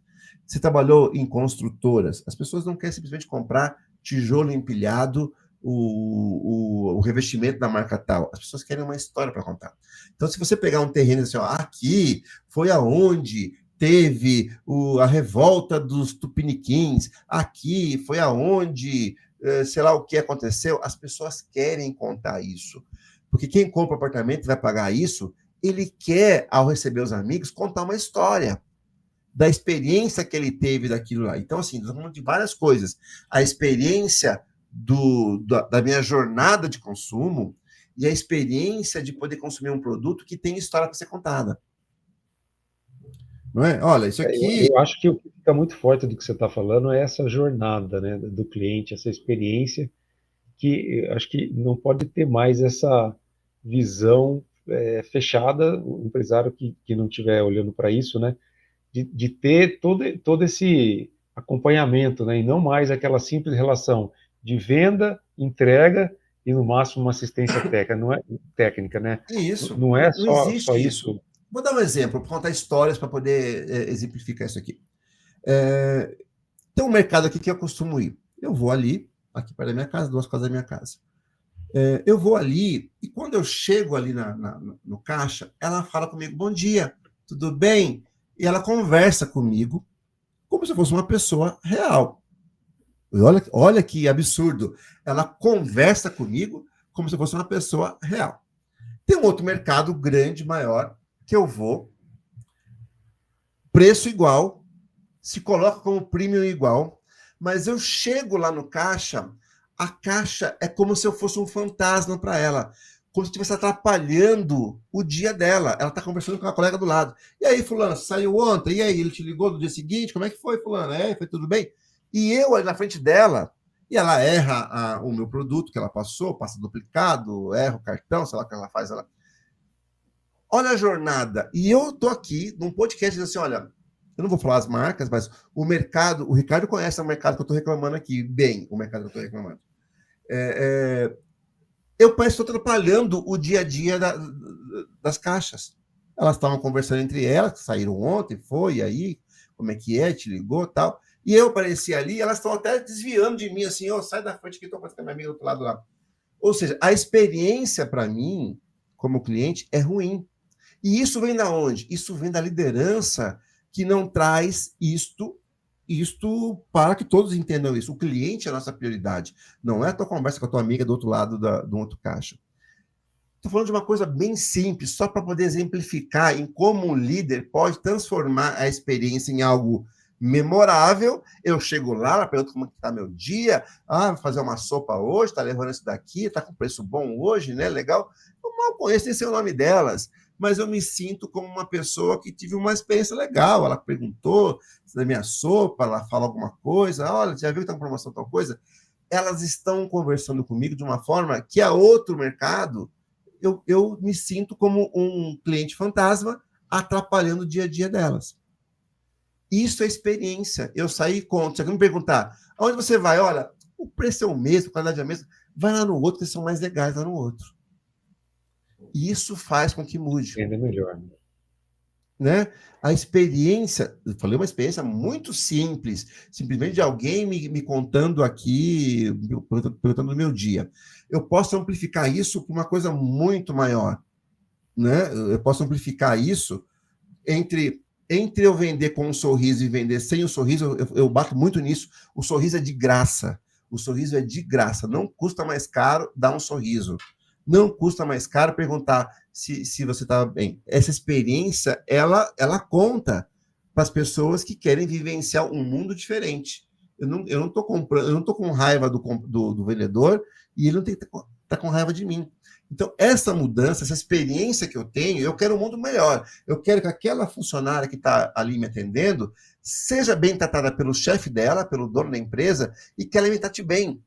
Você trabalhou em construtoras, as pessoas não querem simplesmente comprar tijolo empilhado, o revestimento da marca tal. As pessoas querem uma história para contar. Então, se você pegar um terreno assim, ó, aqui foi aonde teve a revolta dos tupiniquins, aqui foi aonde, sei lá o que aconteceu, as pessoas querem contar isso. Porque quem compra apartamento e vai pagar isso, ele quer, ao receber os amigos, contar uma história da experiência que ele teve daquilo lá. Então, assim, nós estamos falando de várias coisas. A experiência da minha jornada de consumo e a experiência de poder consumir um produto que tem história para ser contada. Não é? Olha, isso aqui... Eu acho que o que fica muito forte do que você está falando é essa jornada, né, do cliente, essa experiência, que acho que não pode ter mais essa visão fechada, o empresário que não estiver olhando para isso, né, de ter todo esse acompanhamento, né, e não mais aquela simples relação de venda, entrega e no máximo uma assistência técnica, né? Isso, Não é não só existe isso. isso. Vou dar um exemplo, para contar histórias para poder exemplificar isso aqui. Tem um mercado aqui que eu costumo ir. Eu vou ali, aqui perto da minha casa, 2 casas da minha casa. Eu vou ali e quando eu chego ali no caixa, ela fala comigo, bom dia, tudo bem? E ela conversa comigo como se eu fosse uma pessoa real. E olha que absurdo. Ela conversa comigo como se eu fosse uma pessoa real. Tem um outro mercado grande, maior, que eu vou, preço igual, se coloca como premium igual, mas eu chego lá no caixa, a caixa é como se eu fosse um fantasma para ela, como se estivesse atrapalhando o dia dela. Ela está conversando com a colega do lado. E aí, fulano, saiu ontem? E aí, ele te ligou no dia seguinte? Como é que foi, fulano? Foi tudo bem? E eu ali na frente dela, e ela erra o meu produto que ela passou, passa duplicado, erra o cartão, sei lá o que ela faz. Olha a jornada. E eu tô aqui num podcast dizendo assim, olha, eu não vou falar as marcas, mas o mercado, o Ricardo conhece o mercado que eu estou reclamando aqui, bem, o mercado que eu estou reclamando. Eu parece que estou atrapalhando o dia a dia das caixas. Elas estavam conversando entre elas, saíram ontem, foi aí, como é que é, te ligou tal. E eu apareci ali, elas estão até desviando de mim, assim, sai da frente que estou com a minha amiga do outro lado lá. Ou seja, a experiência para mim, como cliente, é ruim. E isso vem da onde? Isso vem da liderança que não traz isto para que todos entendam isso. O cliente é a nossa prioridade. Não é a tua conversa com a tua amiga do outro lado do outro caixa. Estou falando de uma coisa bem simples, só para poder exemplificar em como um líder pode transformar a experiência em algo memorável. Eu chego lá, ela pergunta como está meu dia, vou fazer uma sopa hoje, está levando isso daqui, está com preço bom hoje, né? Legal. Eu mal conheço nem sei o nome delas, mas eu me sinto como uma pessoa que tive uma experiência legal. Ela perguntou da minha sopa, ela fala alguma coisa, olha, já viu que está com promoção tal coisa? Elas estão conversando comigo de uma forma que a outro mercado eu me sinto como um cliente fantasma atrapalhando o dia a dia delas. Isso é experiência. Eu saí com... Se alguém me perguntar, aonde você vai? Olha, o preço é o mesmo, a qualidade é a mesma. Vai lá no outro, que são mais legais lá no outro. E isso faz com que mude. Ainda melhor. Né? A experiência, eu falei uma experiência muito simples, simplesmente de alguém me contando aqui, perguntando do meu dia. Eu posso amplificar isso para uma coisa muito maior. Né? Eu posso amplificar isso entre eu vender com um sorriso e vender sem o sorriso, eu bato muito nisso. O sorriso é de graça. O sorriso é de graça, não custa mais caro dar um sorriso. Não custa mais caro perguntar se você está bem. Essa experiência, ela conta para as pessoas que querem vivenciar um mundo diferente. Eu não estou comprando, eu não estou com raiva do vendedor e ele não tem que estar com raiva de mim. Então, essa mudança, essa experiência que eu tenho, eu quero um mundo melhor. Eu quero que aquela funcionária que está ali me atendendo seja bem tratada pelo chefe dela, pelo dono da empresa, e que ela me trate bem.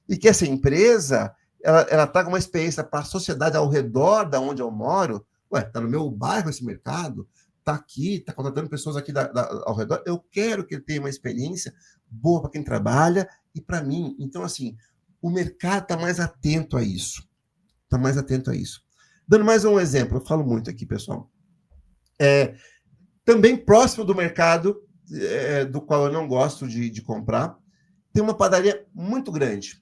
E que essa empresa, ela traga uma experiência para a sociedade ao redor da onde eu moro. Ué, está no meu bairro esse mercado, está aqui, está contratando pessoas aqui ao redor. Eu quero que ele tenha uma experiência boa para quem trabalha e para mim. Então, assim, o mercado está mais atento a isso. Está mais atento a isso. Dando mais um exemplo, eu falo muito aqui, pessoal. Também próximo do mercado, do qual eu não gosto de comprar, tem uma padaria muito grande,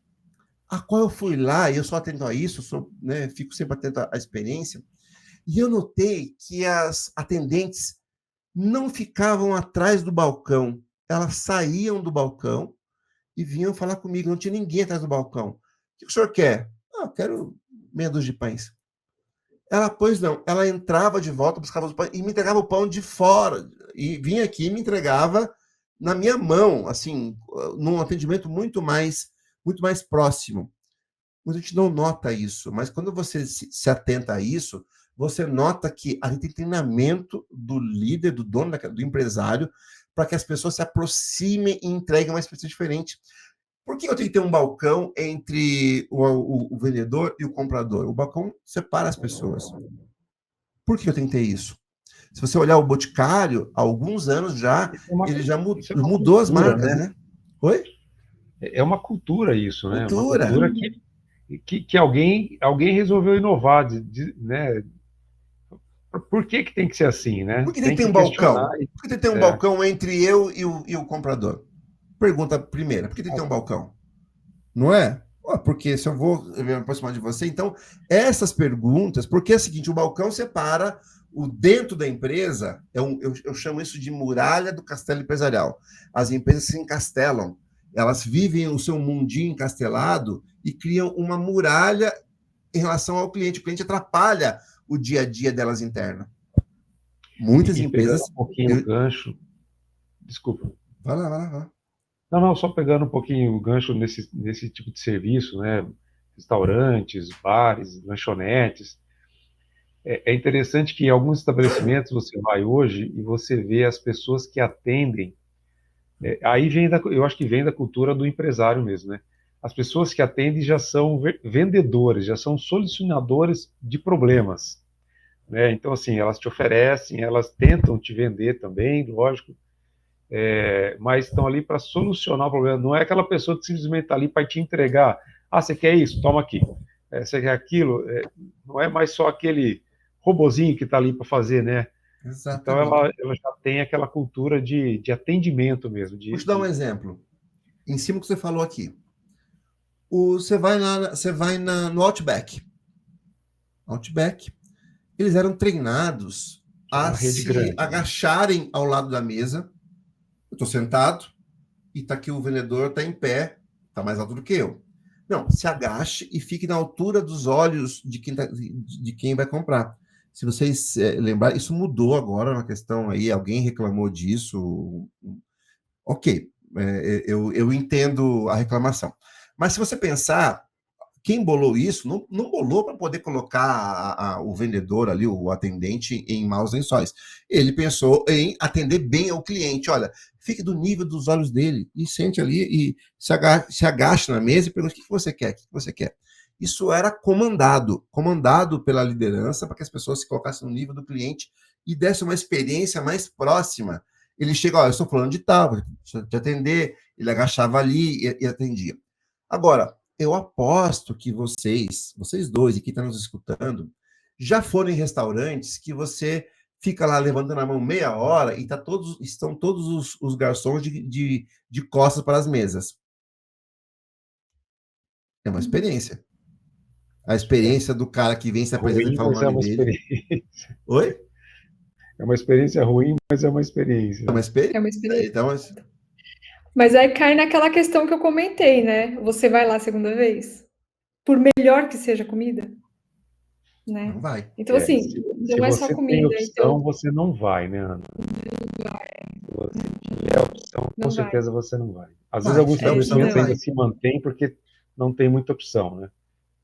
a qual eu fui lá, e eu sou atento a isso, fico sempre atento à experiência, e eu notei que as atendentes não ficavam atrás do balcão, elas saíam do balcão e vinham falar comigo, não tinha ninguém atrás do balcão. O que o senhor quer? Eu quero meia dúzia de pães. Pois não, ela entrava de volta, buscava os pães e me entregava o pão de fora, e vinha aqui e me entregava na minha mão, assim, num atendimento muito mais próximo. Mas a gente não nota isso, mas quando você se atenta a isso, você nota que a gente tem treinamento do líder, do dono, do empresário, para que as pessoas se aproximem e entreguem uma experiência diferente. Por que eu tenho que ter um balcão entre o vendedor e o comprador? O balcão separa as pessoas. Por que eu tenho que ter isso? Se você olhar o Boticário, há alguns anos já, ele já mudou as marcas, né? Oi? É uma cultura isso, né? Cultura. Uma cultura que alguém resolveu inovar, né? Por que tem que ser assim, né? Por que tem que ter um balcão? Por que tem que ter um balcão entre eu e o comprador? Pergunta primeira, por que tem que ter um balcão? Não é? Porque se eu vou me aproximar de você, então, essas perguntas, porque é o seguinte, o balcão separa o dentro da empresa, eu chamo isso de muralha do castelo empresarial. As empresas se encastelam, elas vivem o seu mundinho encastelado e criam uma muralha em relação ao cliente. O cliente atrapalha o dia a dia delas interno. Muitas empresas... Um pouquinho o gancho... Desculpa. Vai lá. Não, só pegando um pouquinho o gancho nesse tipo de serviço, né? Restaurantes, bares, lanchonetes. É interessante que em alguns estabelecimentos você vai hoje e você vê as pessoas que atendem. Aí eu acho que vem da cultura do empresário mesmo, né? As pessoas que atendem já são vendedores, já são solucionadores de problemas, né? Então, assim, elas te oferecem, elas tentam te vender também, lógico. Mas estão ali para solucionar o problema. Não é aquela pessoa que simplesmente está ali para te entregar. Você quer isso? Toma aqui. Você quer aquilo? Não é mais só aquele robozinho que está ali para fazer, né? Exatamente. Então ela já tem aquela cultura de atendimento mesmo. Vou te dar um exemplo. Em cima do que você falou aqui. Você vai no Outback. Outback. Eles eram treinados a se agacharem ao lado da mesa. Eu estou sentado e está aqui o vendedor, está em pé, está mais alto do que eu. Não, se agache e fique na altura dos olhos de quem vai comprar. Se vocês lembrarem, isso mudou agora na questão aí, alguém reclamou disso. Ok, eu entendo a reclamação. Mas se você pensar, quem bolou isso, não bolou para poder colocar o vendedor ali, o atendente, em maus lençóis. Ele pensou em atender bem ao cliente. Olha, fique do nível dos olhos dele e sente ali e se agache na mesa e pergunta o que você quer, o que você quer. Isso era comandado pela liderança para que as pessoas se colocassem no nível do cliente e desse uma experiência mais próxima. Ele chega, eu estou falando de tal, vou te atender, ele agachava ali e atendia. Agora, eu aposto que vocês dois e quem está nos escutando, já foram em restaurantes que você fica lá levantando a mão meia hora e estão todos os garçons de costas para as mesas. É uma experiência. A experiência do cara que vem se apresenta e fala o nome dele. Oi? É uma experiência ruim, mas é uma experiência. É uma experiência. É uma experiência. Então, Mas aí cai naquela questão que eu comentei, né? Você vai lá a segunda vez? Por melhor que seja a comida, né? Não vai. Então, assim, Se não é só você tem comida, opção, então você não vai, né, Ana? Se você tiver opção, com não vai. certeza você não vai. Às vezes Vai. Se alguns tiver opção, não estabelecimentos ainda vai. se mantêm porque não tem muita opção, né?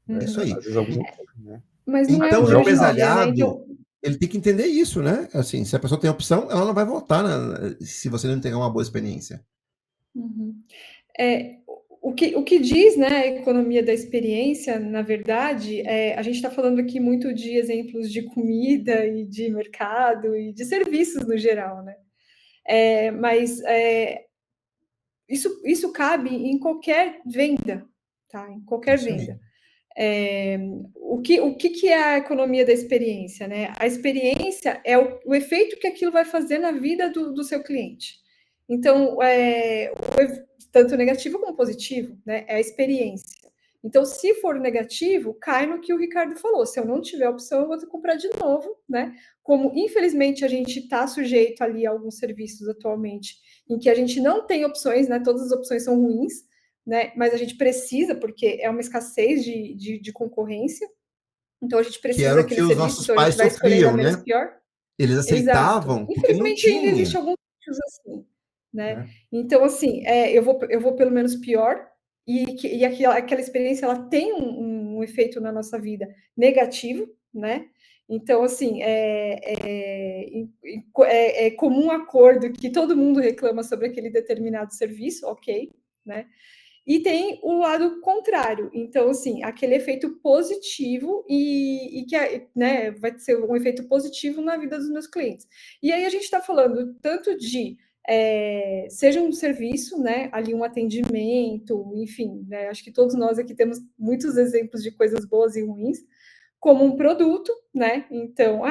É isso aí. Às vezes algum, né? Mas não é Então, o hoje em dia, né? empresariado, Então, ele tem que entender isso, né? Assim, se a pessoa tem opção, ela não vai voltar se você não entregar uma boa experiência. uhum. É, o que diz, né, a economia da experiência, na verdade, a gente está falando aqui muito de exemplos de comida e de mercado e de serviços no geral, né? Mas isso cabe em qualquer venda, tá? Em É qualquer isso aí. venda. É, que é a economia da experiência, né? A experiência é o efeito que aquilo vai fazer na vida do seu cliente. Então, tanto negativo como positivo, né? É a experiência. Então, se for negativo, cai no que o Ricardo falou. Se eu não tiver opção, eu vou ter que comprar de novo, né? Como, infelizmente, a gente está sujeito ali a alguns serviços atualmente em que a gente não tem opções, né? Todas as opções são ruins, né? Mas a gente precisa, porque é uma escassez de concorrência. Então, a gente Que precisa era o que daquele os serviço, nossos então a gente pais vai escolher da sofriam, menos né? pior. Eles Exato. aceitavam porque não Infelizmente, ainda existe tinha, alguns nichos assim, né? né? Então, assim, eu vou pelo menos pior, e aquela experiência ela tem um efeito na nossa vida negativo, né? Então, assim, é comum acordo que todo mundo reclama sobre aquele determinado serviço, ok, né? E tem o lado contrário. Então, assim, aquele efeito positivo e que né, vai ser um efeito positivo na vida dos meus clientes. E aí a gente está falando tanto de seja um serviço, né, ali um atendimento, enfim, né, acho que todos nós aqui temos muitos exemplos de coisas boas e ruins, como um produto, né? Então,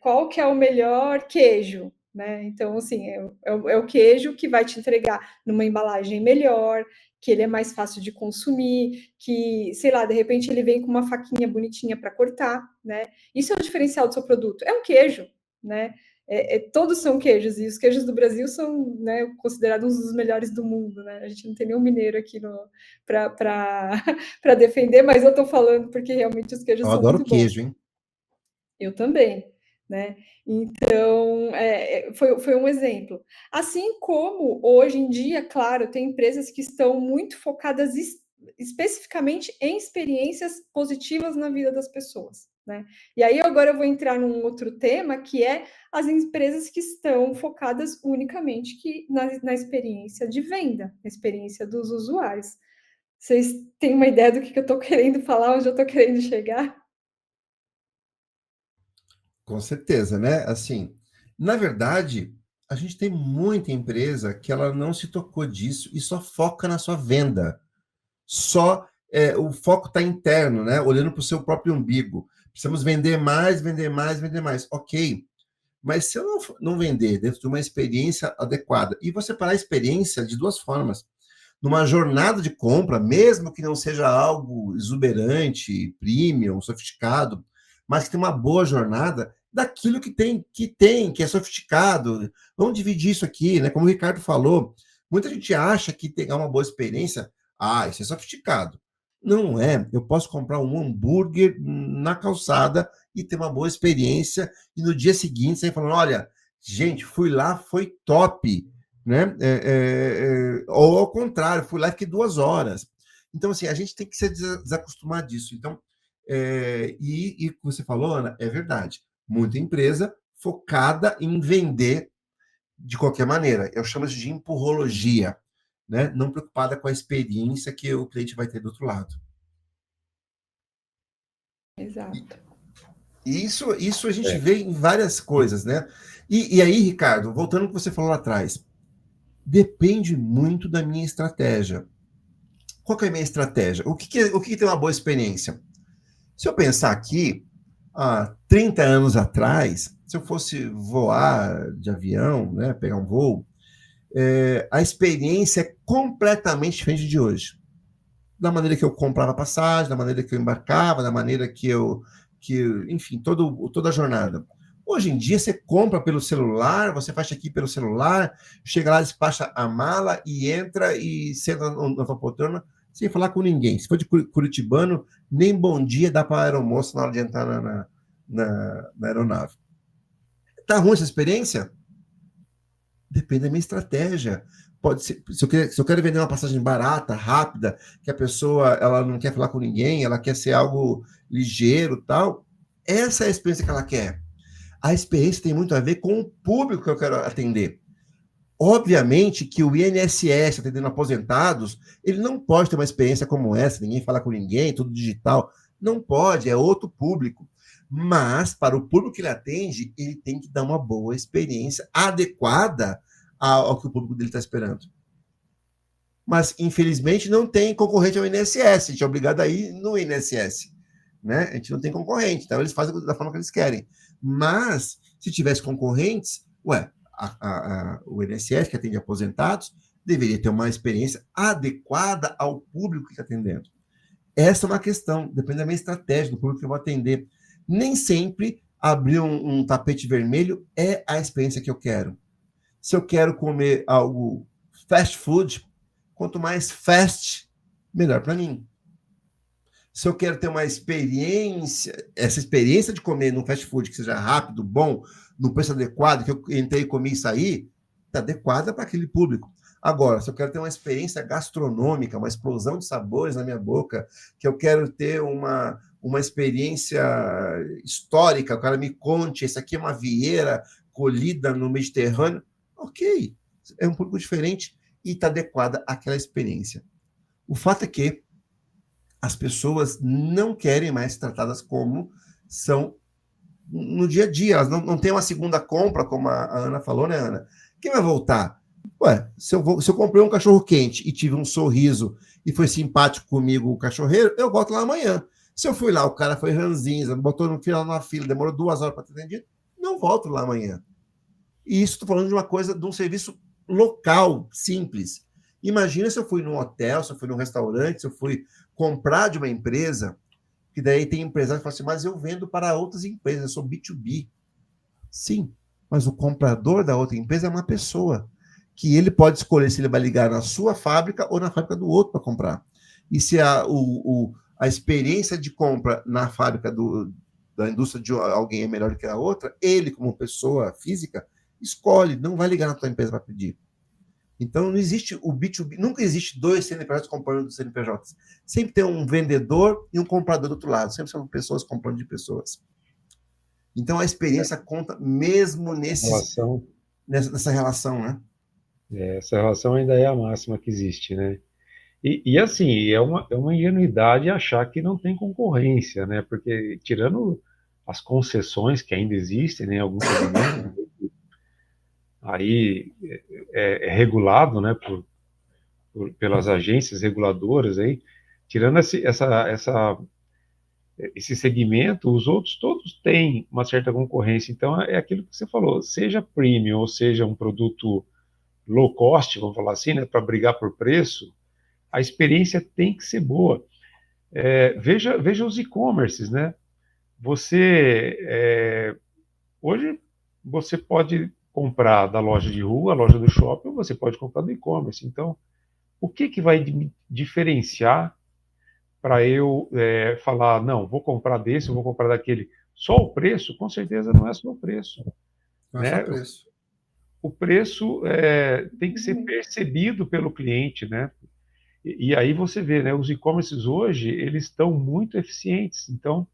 qual que é o melhor queijo? Né? Então, assim, é o queijo que vai te entregar numa embalagem melhor, que ele é mais fácil de consumir, que, sei lá, de repente ele vem com uma faquinha bonitinha para cortar, né? Isso é o diferencial do seu produto. É um queijo, né? Todos são queijos, e os queijos do Brasil são, né, considerados um dos melhores do mundo, né? A gente não tem nenhum mineiro aqui para defender, mas eu estou falando porque realmente os queijos Eu são adoro muito bons. queijo, hein? Eu também, né? Então, foi um exemplo. Assim como hoje em dia, claro, tem empresas que estão muito focadas especificamente em experiências positivas na vida das pessoas, né? E aí agora eu vou entrar num outro tema que é as empresas que estão focadas unicamente na experiência de venda, na experiência dos usuários. Vocês têm uma ideia do que eu estou querendo falar, onde eu estou querendo chegar? Com certeza, né? Assim, na verdade, a gente tem muita empresa que ela não se tocou disso e só foca na sua venda. Só o foco está interno, né? Olhando para o seu próprio umbigo. Precisamos vender mais, vender mais, vender mais. Ok. Mas se eu não vender dentro de uma experiência adequada, e você separar a experiência de duas formas. Numa jornada de compra, mesmo que não seja algo exuberante, premium, sofisticado, mas que tem uma boa jornada, daquilo que é sofisticado. Vamos dividir isso aqui, né? Como o Ricardo falou, muita gente acha que pegar uma boa experiência, isso é sofisticado. Não é. Eu posso comprar um hambúrguer na calçada e ter uma boa experiência, e no dia seguinte você falando, olha, gente, fui lá, foi top, né? Ou ao contrário, fui lá e fiquei 2 horas. Então, assim, a gente tem que se desacostumar disso. Então, e o que você falou, Ana, é verdade. Muita empresa focada em vender de qualquer maneira. Eu chamo isso de empurrologia, né? Não preocupada com a experiência que o cliente vai ter do outro lado. Exato. E isso a gente vê em várias coisas, né? E aí, Ricardo, voltando ao que você falou lá atrás, depende muito da minha estratégia. Qual que é a minha estratégia? O que tem uma boa experiência? Se eu pensar aqui, há 30 anos atrás, se eu fosse voar de avião, né, pegar um voo, a experiência é completamente diferente de hoje. Da maneira que eu comprava passagem, da maneira que eu embarcava, da maneira enfim, toda a jornada. Hoje em dia, você compra pelo celular, você faz aqui pelo celular, chega lá, despacha a mala e entra e senta na sua poltrona sem falar com ninguém. Se for de curitibano, nem bom dia dá para a aeromoça na hora de entrar na aeronave. Tá ruim essa experiência? Depende da minha estratégia. Pode ser, se eu quero vender uma passagem barata, rápida, que a pessoa ela não quer falar com ninguém, ela quer ser algo ligeiro, tal, essa é a experiência que ela quer. A experiência tem muito a ver com o público que eu quero atender. Obviamente que o INSS, atendendo aposentados, ele não pode ter uma experiência como essa, ninguém fala com ninguém, tudo digital. Não pode, é outro público. Mas, para o público que ele atende, ele tem que dar uma boa experiência adequada ao que o público dele está esperando. Mas, infelizmente, não tem concorrente ao INSS, a gente é obrigado a ir no INSS. Né? A gente não tem concorrente, então eles fazem da forma que eles querem. Mas, se tivesse concorrentes, o INSS, que atende aposentados, deveria ter uma experiência adequada ao público que está atendendo. Essa é uma questão, depende da minha estratégia, do público que eu vou atender. Nem sempre abrir um tapete vermelho é a experiência que eu quero. Se eu quero comer algo fast food, quanto mais fast, melhor para mim. Se eu quero ter uma experiência, essa experiência de comer num fast food que seja rápido, bom, no preço adequado, que eu entrei, comi e saí, está adequada para aquele público. Agora, se eu quero ter uma experiência gastronômica, uma explosão de sabores na minha boca, que eu quero ter uma experiência histórica, o cara me conte, essa aqui é uma vieira colhida no Mediterrâneo, ok, é um público diferente e está adequada àquela experiência. O fato é que as pessoas não querem mais ser tratadas como são no dia a dia. Elas não têm uma segunda compra, como a Ana falou, né, Ana? Quem vai voltar? Ué, se eu comprei um cachorro quente e tive um sorriso e foi simpático comigo o cachorreiro, eu volto lá amanhã. Se eu fui lá, o cara foi ranzinza, botou no final numa fila, demorou 2 horas para ter atendido, não volto lá amanhã. E isso estou falando de uma coisa, de um serviço local, simples. Imagina se eu fui num hotel, se eu fui num restaurante, se eu fui comprar de uma empresa, que daí tem empresário que fala assim, mas eu vendo para outras empresas, eu sou B2B. Sim, mas o comprador da outra empresa é uma pessoa, que ele pode escolher se ele vai ligar na sua fábrica ou na fábrica do outro para comprar. E se a experiência de compra na fábrica da indústria de alguém é melhor que a outra, ele, como pessoa física, escolhe, não vai ligar na tua empresa para pedir. Então, não existe o B2B, nunca existe 2 CNPJs comprando dos CNPJs. Sempre tem um vendedor e um comprador do outro lado. Sempre são pessoas comprando de pessoas. Então, a experiência conta mesmo nessa relação, né? Essa relação ainda é a máxima que existe, né? E assim, é uma ingenuidade achar que não tem concorrência, né? Porque, tirando as concessões que ainda existem, né, em alguns segmentos, aí é regulado, né, pelas agências reguladoras aí, tirando esse segmento, os outros todos têm uma certa concorrência. Então é aquilo que você falou, seja premium ou seja um produto low cost, vamos falar assim, né, para brigar por preço, a experiência tem que ser boa. Veja os e-commerces, né? Hoje você pode comprar da loja de rua, a loja do shopping, ou você pode comprar do e-commerce. Então, o que vai diferenciar para eu falar, não, vou comprar desse, vou comprar daquele? Só o preço? Com certeza não é só o preço. Não é só o preço. O preço tem que ser percebido pelo cliente, né? E aí você vê, né? Os e-commerces hoje, eles estão muito eficientes. Então,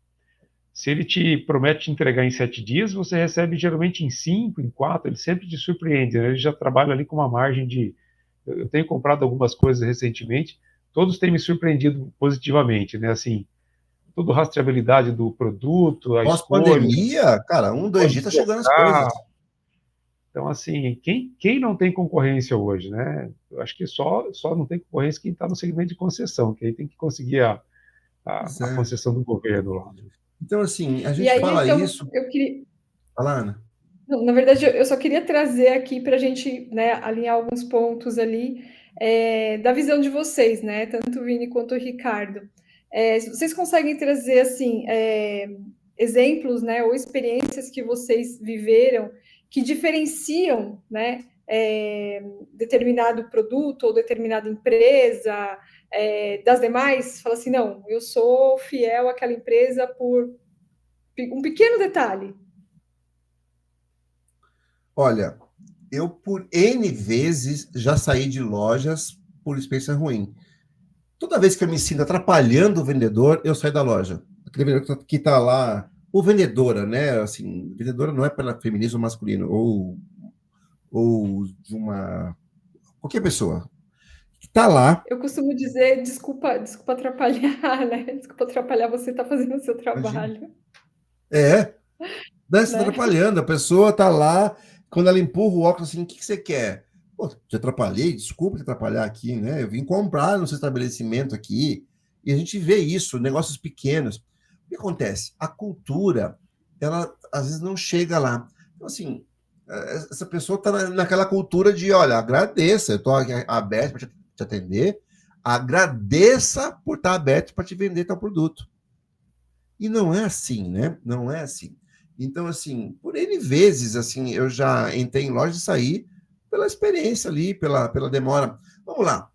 se ele te promete te entregar em 7 dias, você recebe geralmente em 5, em 4, ele sempre te surpreende, né? Ele já trabalha ali com uma margem de... Eu tenho comprado algumas coisas recentemente, todos têm me surpreendido positivamente, né? Assim, toda a rastreabilidade do produto, a escolha... Pós-pandemia, cara, 2 dias tá chegando as coisas. Então, assim, quem não tem concorrência hoje, né? Eu acho que só não tem concorrência quem está no segmento de concessão, que aí tem que conseguir a concessão do governo lá. Então, assim, a gente fala isso... Eu queria... Fala, Ana. Não, na verdade, eu só queria trazer aqui para a gente, né, alinhar alguns pontos ali da visão de vocês, né? Tanto o Vini quanto o Ricardo. Vocês conseguem trazer, assim, exemplos, né, ou experiências que vocês viveram que diferenciam, né, determinado produto ou determinada empresa das demais? Fala assim, não, eu sou fiel àquela empresa por um pequeno detalhe. Olha, eu por N vezes já saí de lojas por experiência ruim. Toda vez que eu me sinto atrapalhando o vendedor, eu saio da loja. Aquele vendedor que tá lá, ou vendedora, né? Assim, vendedora não é para feminismo ou masculino, ou de uma qualquer pessoa que tá lá. Eu costumo dizer, desculpa atrapalhar, né? Desculpa atrapalhar, você está fazendo o seu Imagina. trabalho, É, né? Você tá né? atrapalhando. A pessoa tá lá, quando ela empurra o óculos assim, o que que você quer? Pô, te atrapalhei, desculpa te atrapalhar aqui, né? Eu vim comprar no seu estabelecimento aqui. E a gente vê isso, negócios pequenos. O que acontece? A cultura, ela às vezes não chega lá. Então, assim, essa pessoa está naquela cultura de, olha, agradeça, eu estou aberto para te atender, agradeça por estar aberto para te vender tal produto. E não é assim, né? Não é assim. Então, assim, por N vezes, assim, eu já entrei em loja e saí pela experiência ali, pela demora. Vamos lá.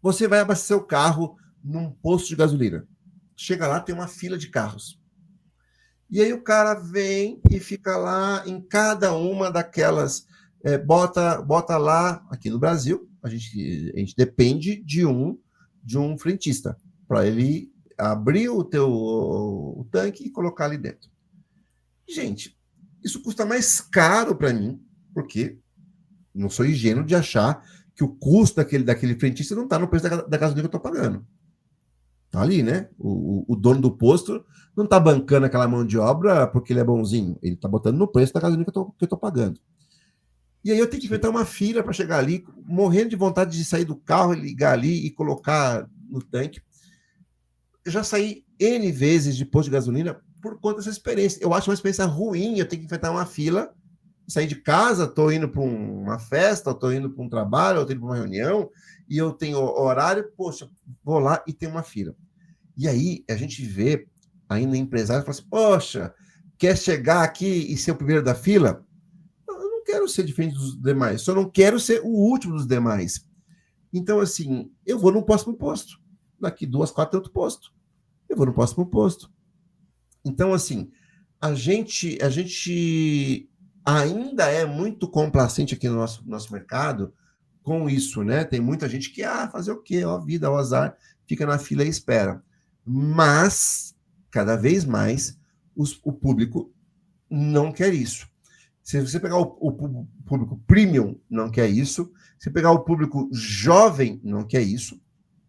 Você vai abastecer o carro num posto de gasolina. Chega lá, tem uma fila de carros. E aí o cara vem e fica lá em cada uma daquelas. Bota lá, aqui no Brasil, a gente depende de um frentista para ele abrir o tanque e colocar ali dentro. Gente, isso custa mais caro para mim, porque não sou ingênuo de achar que o custo daquele frentista não está no preço da gasolina que eu estou pagando. Tá ali, né? O dono do posto não está bancando aquela mão de obra porque ele é bonzinho. Ele está botando no preço da gasolina que eu tô pagando. E aí eu tenho que inventar uma fila para chegar ali, morrendo de vontade de sair do carro, ligar ali e colocar no tanque. Eu já saí N vezes de posto de gasolina por conta dessa experiência. Eu acho uma experiência ruim, eu tenho que enfrentar uma fila, sair de casa, estou indo para uma festa, estou indo para um trabalho, estou indo para uma reunião, e eu tenho horário, poxa, vou lá e tem uma fila. E aí a gente vê ainda empresário fala assim, poxa, quer chegar aqui e ser o primeiro da fila? Eu não quero ser diferente dos demais, só não quero ser o último dos demais. Então, assim, eu vou no próximo posto. Daqui 2, 4 tem outro posto. Eu vou no próximo posto. Então, assim, a gente ainda é muito complacente aqui no nosso mercado com isso, né? Tem muita gente que, fazer o quê? Ó, a vida, o azar, fica na fila e espera. Mas, cada vez mais, o público não quer isso. Se você pegar o público premium, não quer isso. Se pegar o público jovem, não quer isso.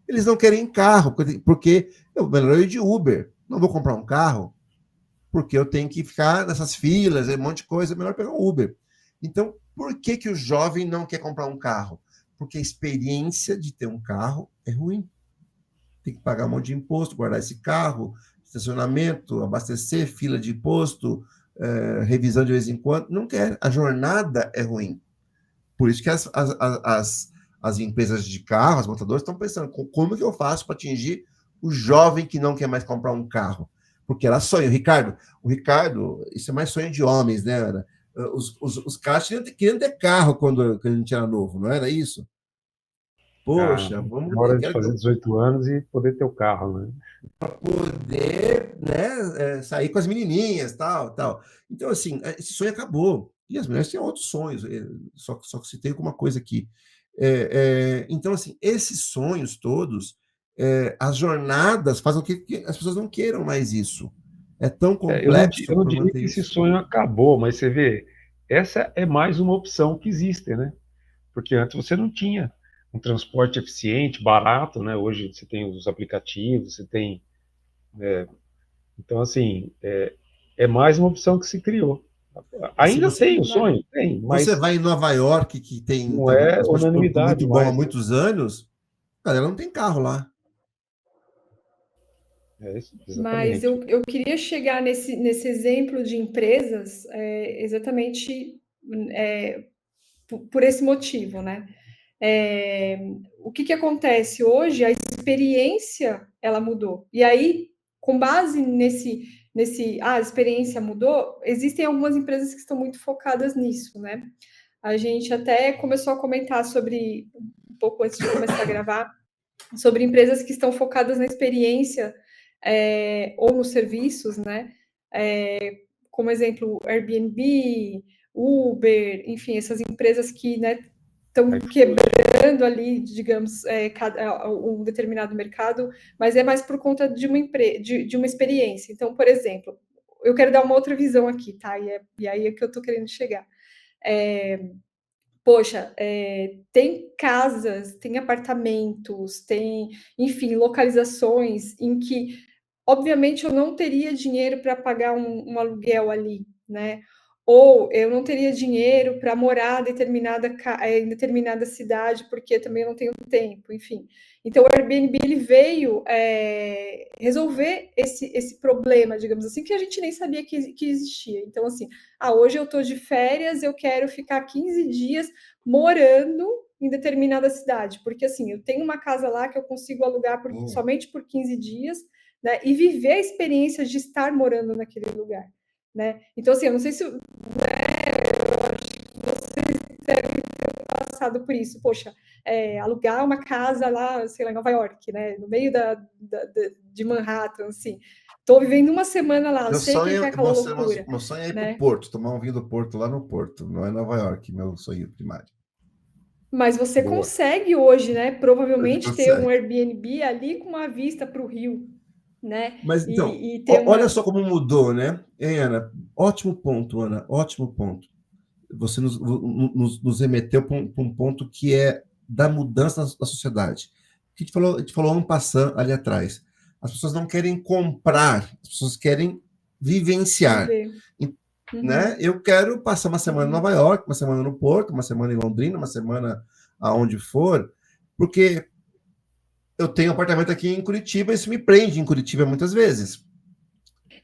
Eles não querem carro, porque eu melhor ir de Uber. Não vou comprar um carro, porque eu tenho que ficar nessas filas, um monte de coisa, é melhor pegar um Uber. Então, por que o jovem não quer comprar um carro? Porque a experiência de ter um carro é ruim. Tem que pagar um monte de imposto, guardar esse carro, estacionamento, abastecer, fila de imposto, revisão de vez em quando. Não quer. A jornada é ruim. Por isso que as empresas de carro, as montadoras, estão pensando como que eu faço para atingir o jovem que não quer mais comprar um carro. Porque era sonho. O Ricardo, isso é mais sonho de homens, né, Ana? Os caras queriam ter carro quando a gente era novo, não era isso? Poxa, É hora de fazer 18 anos e poder ter o carro, né? poder, né, sair com as menininhas, tal. Então, assim, esse sonho acabou. E as mulheres têm outros sonhos, só que citei alguma coisa aqui. Então, assim, esses sonhos todos, as jornadas fazem com que as pessoas não queiram mais isso. É tão complexo Eu não para diria manter que esse isso. sonho acabou, mas você vê, essa é mais uma opção que existe, né? Porque antes você não tinha um transporte eficiente, barato, né? Hoje você tem os aplicativos, você tem. Então, assim, é mais uma opção que se criou. Se Ainda você, tem o sonho? Tem, você mas vai em Nova York, que tem não um é transporte público unanimidade muito bom há mais, né? muitos anos, a galera não tem carro lá. É isso, Mas exatamente. eu queria chegar nesse exemplo de empresas exatamente por esse motivo, né? O que acontece hoje? A experiência ela mudou. E aí, com base a experiência mudou, existem algumas empresas que estão muito focadas nisso, né? A gente até começou a comentar sobre, um pouco antes de começar a gravar, sobre empresas que estão focadas na experiência ou nos serviços, né? Como exemplo, Airbnb, Uber, enfim, essas empresas que, né, estão quebrando ali, digamos, um determinado mercado, mas é mais por conta de uma experiência. Então, por exemplo, eu quero dar uma outra visão aqui, tá? E aí é que eu estou querendo chegar. Poxa, tem casas, tem apartamentos, tem, enfim, localizações em que, obviamente, eu não teria dinheiro para pagar um aluguel ali, né? Ou eu não teria dinheiro para morar em determinada cidade, porque também eu não tenho tempo, enfim. Então, o Airbnb ele veio resolver esse problema, digamos assim, que a gente nem sabia que existia. Então, assim, hoje eu estou de férias, eu quero ficar 15 dias morando em determinada cidade, porque assim, eu tenho uma casa lá que eu consigo alugar somente por 15 dias, né, e viver a experiência de estar morando naquele lugar, né? Então, assim, eu não sei se, né, eu acho que vocês devem ter passado por isso, poxa, alugar uma casa lá, sei lá, em Nova York, né, no meio de Manhattan, assim, tô vivendo uma semana lá, eu sei que é aquela loucura. Meu sonho é ir né? para o Porto, tomar um vinho do Porto lá no Porto, não é Nova York, meu sonho primário. Mas você Boa. consegue hoje, né? Provavelmente ter Consegue. um Airbnb ali com uma vista para o rio, né? Mas então, E ter olha só como mudou, né? Hein, Ana? Ótimo ponto, Ana, ótimo ponto. Você nos remeteu para um ponto que é da mudança da sociedade. A gente falou um passando ali atrás. As pessoas não querem comprar, as pessoas querem vivenciar. viver. Né? Eu quero passar uma semana em Nova York, uma semana no Porto, uma semana em Londrina, uma semana aonde for, porque eu tenho um apartamento aqui em Curitiba e isso me prende em Curitiba muitas vezes.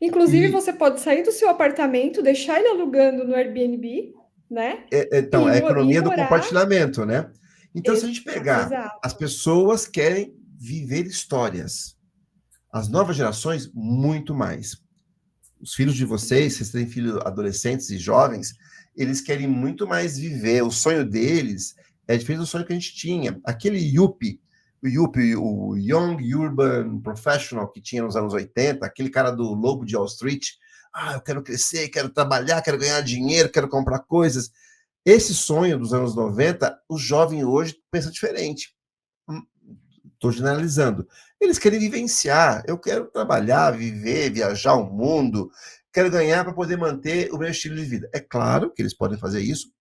Inclusive, você pode sair do seu apartamento, deixar ele alugando no Airbnb, né? Então, é a E economia do morar. compartilhamento, né? Então, se a gente pegar, Exato. as pessoas querem viver histórias. As novas gerações, muito mais. Os filhos de vocês têm filhos adolescentes e jovens, eles querem muito mais viver. O sonho deles é diferente do sonho que a gente tinha. Aquele Yuppie, o Young Urban Professional que tinha nos anos 80, aquele cara do Lobo de Wall Street. Eu quero crescer, quero trabalhar, quero ganhar dinheiro, quero comprar coisas. Esse sonho dos anos 90, o jovem hoje pensa diferente. Estou generalizando. Eles querem vivenciar. Eu quero trabalhar, viver, viajar o mundo. Quero ganhar para poder manter o meu estilo de vida. É claro que eles podem fazer isso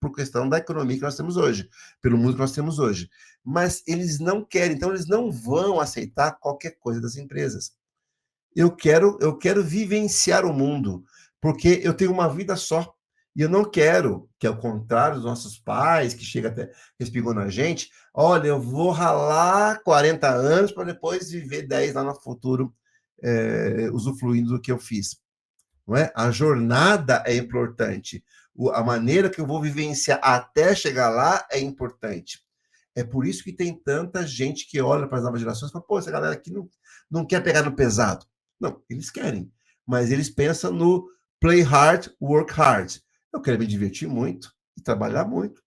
por questão da economia que nós temos hoje, pelo mundo que nós temos hoje. Mas eles não querem, então eles não vão aceitar qualquer coisa das empresas. Eu quero vivenciar o mundo, porque eu tenho uma vida só. E eu não quero que, ao contrário dos nossos pais, que chega até respingou na gente, olha, eu vou ralar 40 anos para depois viver 10 lá no futuro, usufruindo do que eu fiz. Não é? A jornada é importante. A maneira que eu vou vivenciar até chegar lá é importante. É por isso que tem tanta gente que olha para as novas gerações e fala, pô, essa galera aqui não quer pegar no pesado. Não, eles querem. Mas eles pensam no play hard, work hard. Eu quero me divertir muito e trabalhar muito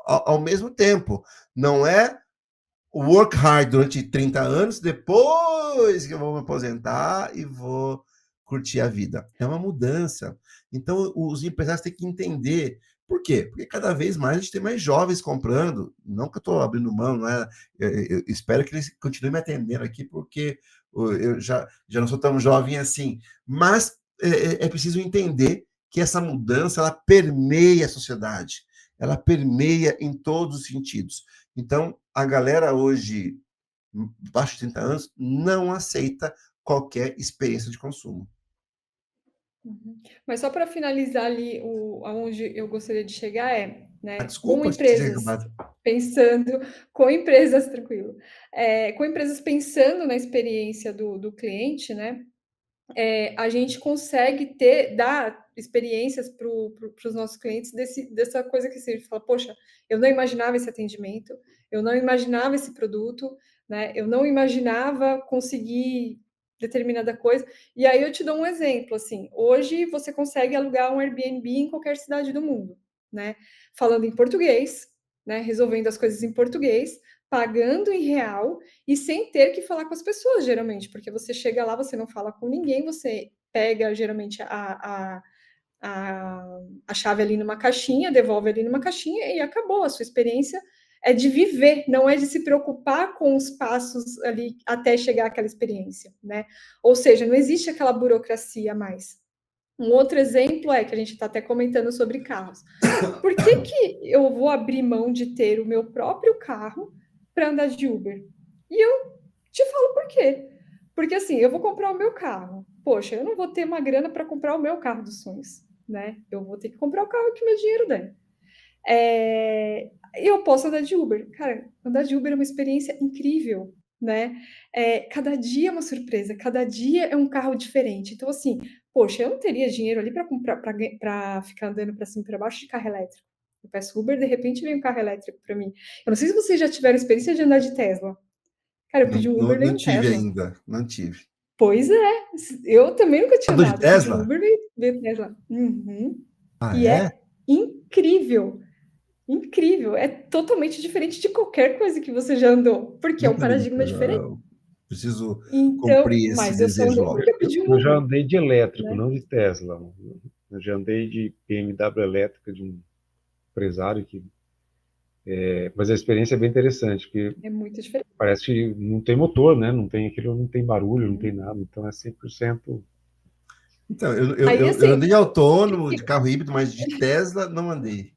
ao mesmo tempo. Não é work hard durante 30 anos, depois que eu vou me aposentar e vou curtir a vida. É uma mudança. Então, os empresários têm que entender. Por quê? Porque cada vez mais a gente tem mais jovens comprando. Não que eu estou abrindo mão, não é? Eu espero que eles continuem me atendendo aqui, porque eu já não sou tão jovem assim. Mas é preciso entender que essa mudança ela permeia a sociedade. Ela permeia em todos os sentidos. Então, a galera hoje, abaixo de 30 anos, não aceita qualquer experiência de consumo. Mas só para finalizar ali, aonde eu gostaria de chegar né, Desculpa, se tinha acabado. com empresas, tranquilo, com empresas pensando na experiência do cliente, né, a gente consegue dar experiências para os nossos clientes dessa coisa que você fala, poxa, eu não imaginava esse atendimento, eu não imaginava esse produto, né? Eu não imaginava conseguir determinada coisa. E aí eu te dou um exemplo, assim, hoje você consegue alugar um Airbnb em qualquer cidade do mundo, né? Falando em português, né? Resolvendo as coisas em português, pagando em real e sem ter que falar com as pessoas, geralmente, porque você chega lá, você não fala com ninguém, você pega geralmente a chave ali numa caixinha, devolve ali numa caixinha e acabou. A sua experiência é de viver, não é de se preocupar com os passos ali até chegar àquela experiência, né? Ou seja, não existe aquela burocracia mais. Um outro exemplo é que a gente está até comentando sobre carros. Por que eu vou abrir mão de ter o meu próprio carro para andar de Uber? E eu te falo por quê. Porque assim, eu vou comprar o meu carro. Poxa, eu não vou ter uma grana para comprar o meu carro dos sonhos, né? Eu vou ter que comprar o carro que meu dinheiro der. Eu posso andar de Uber. Cara, andar de Uber é uma experiência incrível, né? Cada dia é uma surpresa, cada dia é um carro diferente. Então, assim, poxa, eu não teria dinheiro ali para comprar, para ficar andando para cima e para baixo de carro elétrico. Eu peço Uber, de repente vem um carro elétrico para mim. Eu não sei se vocês já tiveram experiência de andar de Tesla. Cara, eu Não, pedi um não, Uber, veio não um tive Tesla. ainda, não tive. Pois é, eu também nunca tinha Andou de andado. Pedi um Tesla? Uber, veio Tesla. Uhum. Ah, E é? é incrível. Incrível, é totalmente diferente de qualquer coisa que você já andou, porque é um Nunca andei de paradigma Tesla. diferente. Eu preciso Então, cumprir esse mas eu só desejo andei logo. porque eu pedi um Eu já Uber, andei de elétrico, né? não de Tesla. Eu já andei de BMW elétrica de um empresário que. Mas a experiência é bem interessante, porque É muito diferente. parece que não tem motor, né? Não tem aquilo, não tem barulho, não tem Uhum. nada. Então é 100% Então, eu, eu, Aí, eu, eu assim, andei de autônomo, de carro híbrido, mas de Tesla não andei.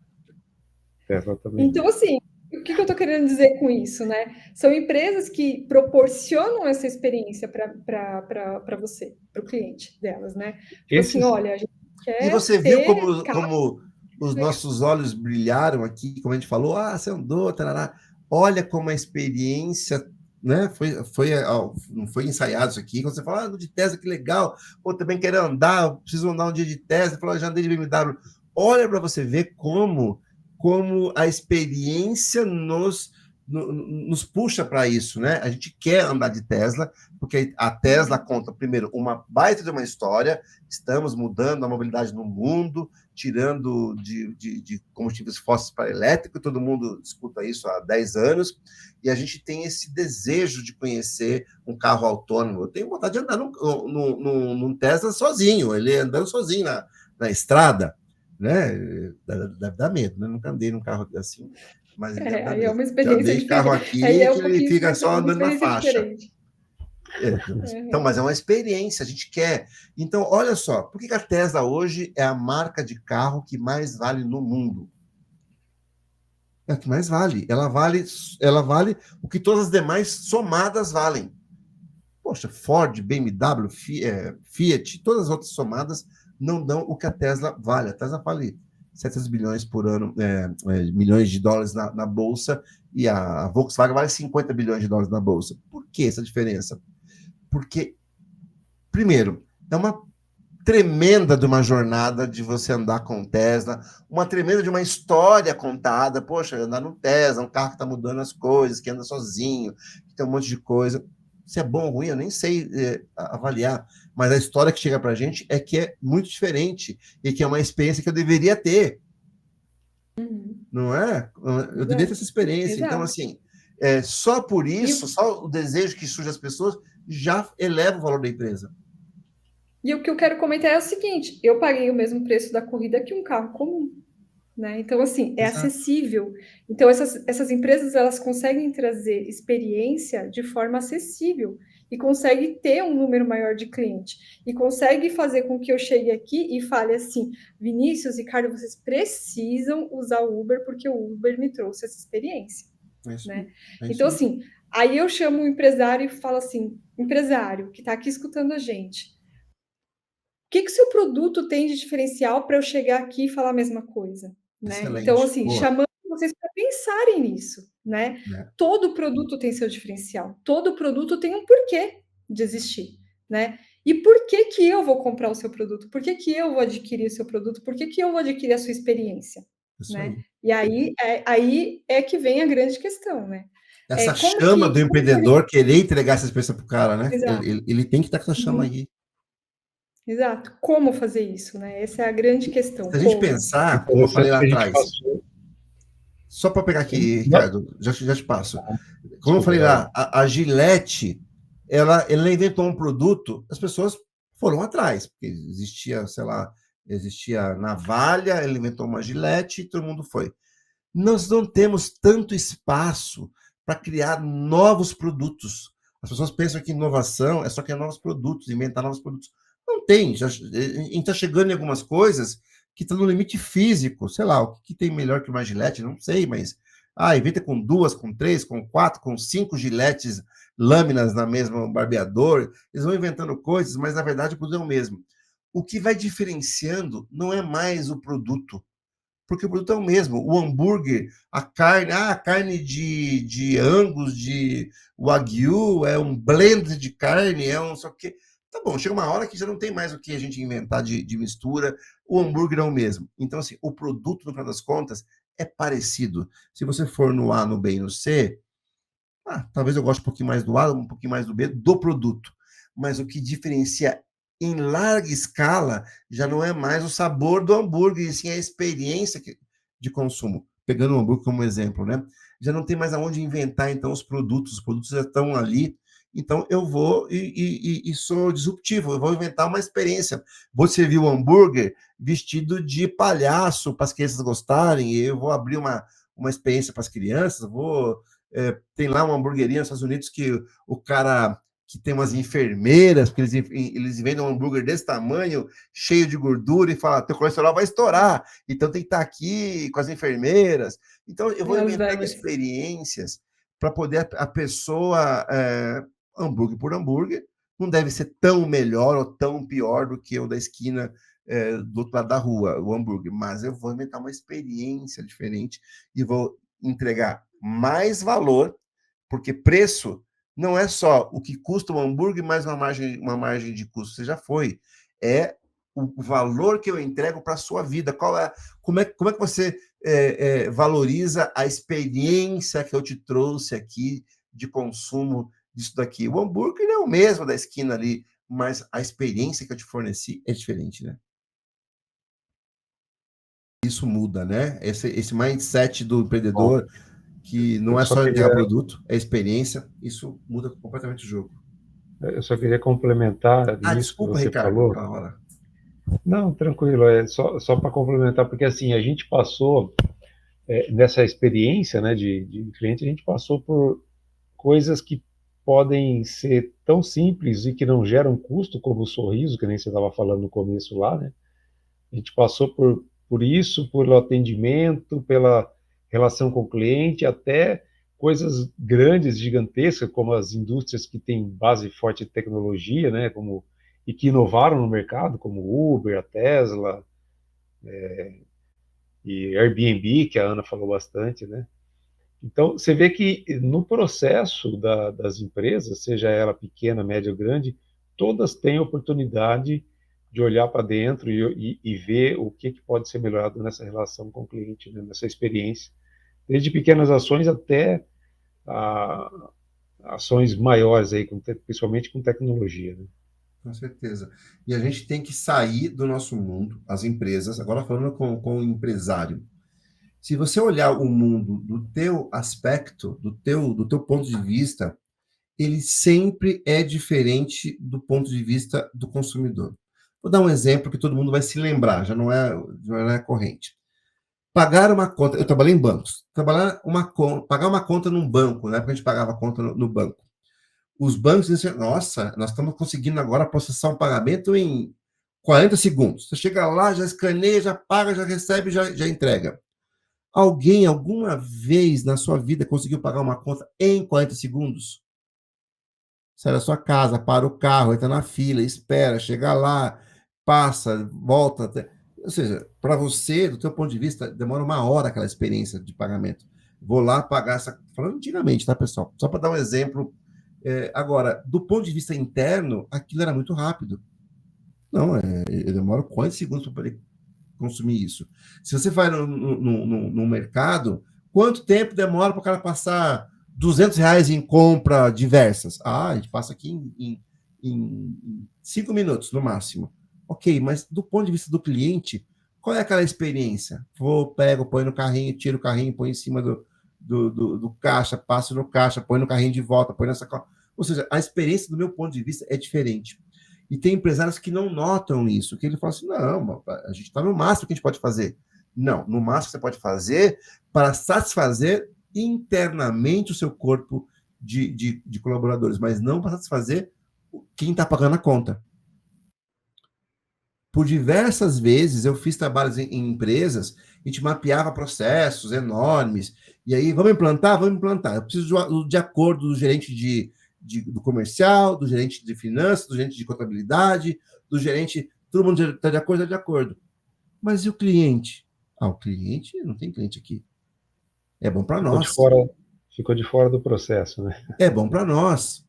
Tesla também não. então, assim, o que eu estou querendo dizer com isso, né? São empresas que proporcionam essa experiência para você, para o cliente delas, né? Tipo assim, Esses, olha, a gente E quer você viu ter como, carro como os legal. nossos olhos brilharam aqui, como a gente falou, você andou, tarará. Olha como a experiência, né? Não foi ensaiado isso aqui. Quando você fala, ando de Tesla, que legal. Pô, também quero andar, preciso andar um dia de Tesla. Falou, já andei de BMW. Olha para você ver como a experiência nos puxa para isso, né? A gente quer andar de Tesla, porque a Tesla conta, primeiro, uma baita de uma história. Estamos mudando a mobilidade no mundo, tirando de combustíveis fósseis para elétrico, todo mundo escuta isso há 10 anos, e a gente tem esse desejo de conhecer um carro autônomo. Eu tenho vontade de andar num Tesla sozinho, ele andando sozinho na estrada, né? Deve dar medo, né? Nunca andei num carro assim, mas deve dar Aí é medo. uma Já experiência andei de carro diferente. Aí aqui é que um ele pouquinho fica só uma andando na experiência faixa. diferente. Então, mas é uma experiência, a gente quer. Então, olha só, por que a Tesla hoje é a marca de carro que mais vale no mundo? É a que mais vale. Ela vale o que todas as demais somadas valem. Poxa, Ford, BMW, Fiat, todas as outras somadas não dão o que a Tesla vale. A Tesla vale 700 bilhões por ano, milhões de dólares na bolsa, e a Volkswagen vale 50 bilhões de dólares na bolsa. Por que essa diferença? Porque, primeiro, é uma tremenda de uma jornada de você andar com o Tesla, uma tremenda de uma história contada. Poxa, andar no Tesla, um carro que está mudando as coisas, que anda sozinho, que tem um monte de coisa. Se é bom ou ruim, eu nem sei avaliar, mas a história que chega para a gente é que é muito diferente e que é uma experiência que eu deveria ter, não é? Eu deveria ter essa experiência. Então, Exato. assim, só por isso, só o desejo que surge das pessoas já eleva o valor da empresa. E o que eu quero comentar é o seguinte: eu paguei o mesmo preço da corrida que um carro comum, né? Então, assim, é Exato. acessível. Então, essas empresas, elas conseguem trazer experiência de forma acessível e conseguem ter um número maior de clientes. E consegue fazer com que eu chegue aqui e fale assim: Vinícius, Ricardo, vocês precisam usar o Uber porque o Uber me trouxe essa experiência, É isso né? aí. É isso Então, aí. assim, aí eu chamo o empresário e falo assim: empresário que está aqui escutando a gente, que o seu produto tem de diferencial para eu chegar aqui e falar a mesma coisa, né? Então, Excelente. assim, Boa. chamando vocês para pensarem nisso, né? Né? Todo produto tem seu diferencial, todo produto tem um porquê de existir, né? E por que que eu vou comprar o seu produto? Por que que eu vou adquirir o seu produto? Por que que eu vou adquirir a sua experiência, Isso né? aí. E aí é que vem a grande questão, né? Essa Como chama do que empreendedor querer entregar essa experiência para o cara, né? exato. Ele tem que estar com essa chama Uhum. aí. Exato. Como fazer isso, né? Essa é a grande questão, Se a gente como? pensar, como eu falei Interessante lá que a gente atrás, passou. só para pegar aqui, Não, Ricardo, já te passo. Como eu desculpa, falei vai lá, lá. a Gillette, ela inventou um produto, as pessoas foram atrás, porque existia, sei lá, existia navalha, ela inventou uma Gillette e todo mundo foi. Nós não temos tanto espaço para criar novos produtos. As pessoas pensam que inovação é só criar novos produtos, inventar novos produtos. Não tem. A gente está chegando em algumas coisas que estão no limite físico. Sei lá, o que tem melhor que uma gilete? Não sei, mas inventa com 2, com 3, com 4, com 5 giletes, lâminas na mesma barbeador. Eles vão inventando coisas, mas na verdade o produto é o mesmo. O que vai diferenciando não é mais o produto, porque o produto é o mesmo. O hambúrguer, a carne de Angus, de Wagyu, é um blend de carne, é um só que. Tá bom, chega uma hora que já não tem mais o que a gente inventar de mistura, o hambúrguer é o mesmo. Então, assim, o produto, no final das contas, é parecido. Se você for no A, no B e no C, talvez eu goste um pouquinho mais do A, um pouquinho mais do B, do produto. Mas o que diferencia em larga escala já não é mais o sabor do hambúrguer, e sim a experiência de consumo. Pegando o hambúrguer como exemplo, né? Já não tem mais aonde inventar, então, os produtos já estão ali. Então, eu vou e sou disruptivo, eu vou inventar uma experiência. Vou servir o hambúrguer vestido de palhaço para as crianças gostarem, e eu vou abrir uma experiência para as crianças, tem lá uma hamburgueria nos Estados Unidos que o cara que tem umas enfermeiras, porque eles vendem um hambúrguer desse tamanho, cheio de gordura, e fala, teu colesterol vai estourar, então tem que estar aqui com as enfermeiras. Então, eu vou inventar experiências para poder a pessoa, hambúrguer por hambúrguer, não deve ser tão melhor ou tão pior do que o da esquina do outro lado da rua, o hambúrguer, mas eu vou inventar uma experiência diferente e vou entregar mais valor, porque preço não é só o que custa um hambúrguer mais uma margem de custo, você já foi. É o valor que eu entrego para a sua vida. Como é que você valoriza a experiência que eu te trouxe aqui de consumo disso daqui? O hambúrguer é o mesmo da esquina ali, mas a experiência que eu te forneci é diferente, né? Isso muda, né? Esse mindset do Bom, empreendedor, que não eu é só só entregar queria, produto, é experiência, isso muda completamente o jogo. eu só queria complementar nisso que Desculpa, você Ricardo, falou. aquela hora. Não, tranquilo, é só para complementar, porque assim, a gente passou, nessa experiência, né, de cliente, a gente passou por coisas que podem ser tão simples e que não geram custo, como o sorriso, que nem você estava falando no começo lá, né? A gente passou por isso, pelo atendimento, pela relação com o cliente, até coisas grandes, gigantescas, como as indústrias que têm base forte em tecnologia, né, e que inovaram no mercado, como o Uber, a Tesla, e Airbnb, que a Ana falou bastante, né? Então, você vê que no processo das empresas, seja ela pequena, média ou grande, todas têm oportunidade de olhar para dentro e ver o que pode ser melhorado nessa relação com o cliente, né, nessa experiência. Desde pequenas ações até ações maiores, aí, principalmente com tecnologia. Né? Com certeza. E a gente tem que sair do nosso mundo, as empresas, agora falando com o empresário. Se você olhar o mundo do teu aspecto, do teu ponto de vista, ele sempre é diferente do ponto de vista do consumidor. Vou dar um exemplo que todo mundo vai se lembrar, já não é corrente. Pagar uma conta, eu trabalhei em bancos, pagar uma conta num banco, na época a gente pagava a conta no banco. Os bancos dizem assim, nossa, nós estamos conseguindo agora processar um pagamento em 40 segundos. Você chega lá, já escaneia, já paga, já recebe, já entrega. Alguém, alguma vez na sua vida, conseguiu pagar uma conta em 40 segundos? Sai da sua casa, para o carro, entra na fila, espera, chega lá, passa, volta. Ou seja, para você, do teu ponto de vista, demora uma hora aquela experiência de pagamento. Vou lá pagar essa... Falando antigamente, tá, pessoal? Só para dar um exemplo. Agora, do ponto de vista interno, aquilo era muito rápido. Não, eu demoro 40 segundos para poder consumir isso. Se você vai no mercado, quanto tempo demora para o cara passar R$ 200 em compra diversas. A gente passa aqui em 5 minutos, no máximo. Ok, mas do ponto de vista do cliente, qual é aquela experiência? Pego, põe no carrinho, tiro o carrinho, põe em cima do caixa, passo no caixa, põe no carrinho de volta, põe nessa... Ou seja, a experiência, do meu ponto de vista, é diferente. E tem empresários que não notam isso, que ele fala assim, não, a gente está no máximo que a gente pode fazer. Não, no máximo que você pode fazer para satisfazer internamente o seu corpo de colaboradores, mas não para satisfazer quem está pagando a conta. Por diversas vezes eu fiz trabalhos em empresas, a gente mapeava processos enormes, e aí, vamos implantar? Vamos implantar. Eu preciso de acordo do gerente do comercial, do gerente de finanças, do gerente de contabilidade, do gerente, todo mundo está de acordo, está de acordo. Mas e o cliente? O cliente, não tem cliente aqui. É bom para nós. Ficou de fora do processo, né? É bom para nós.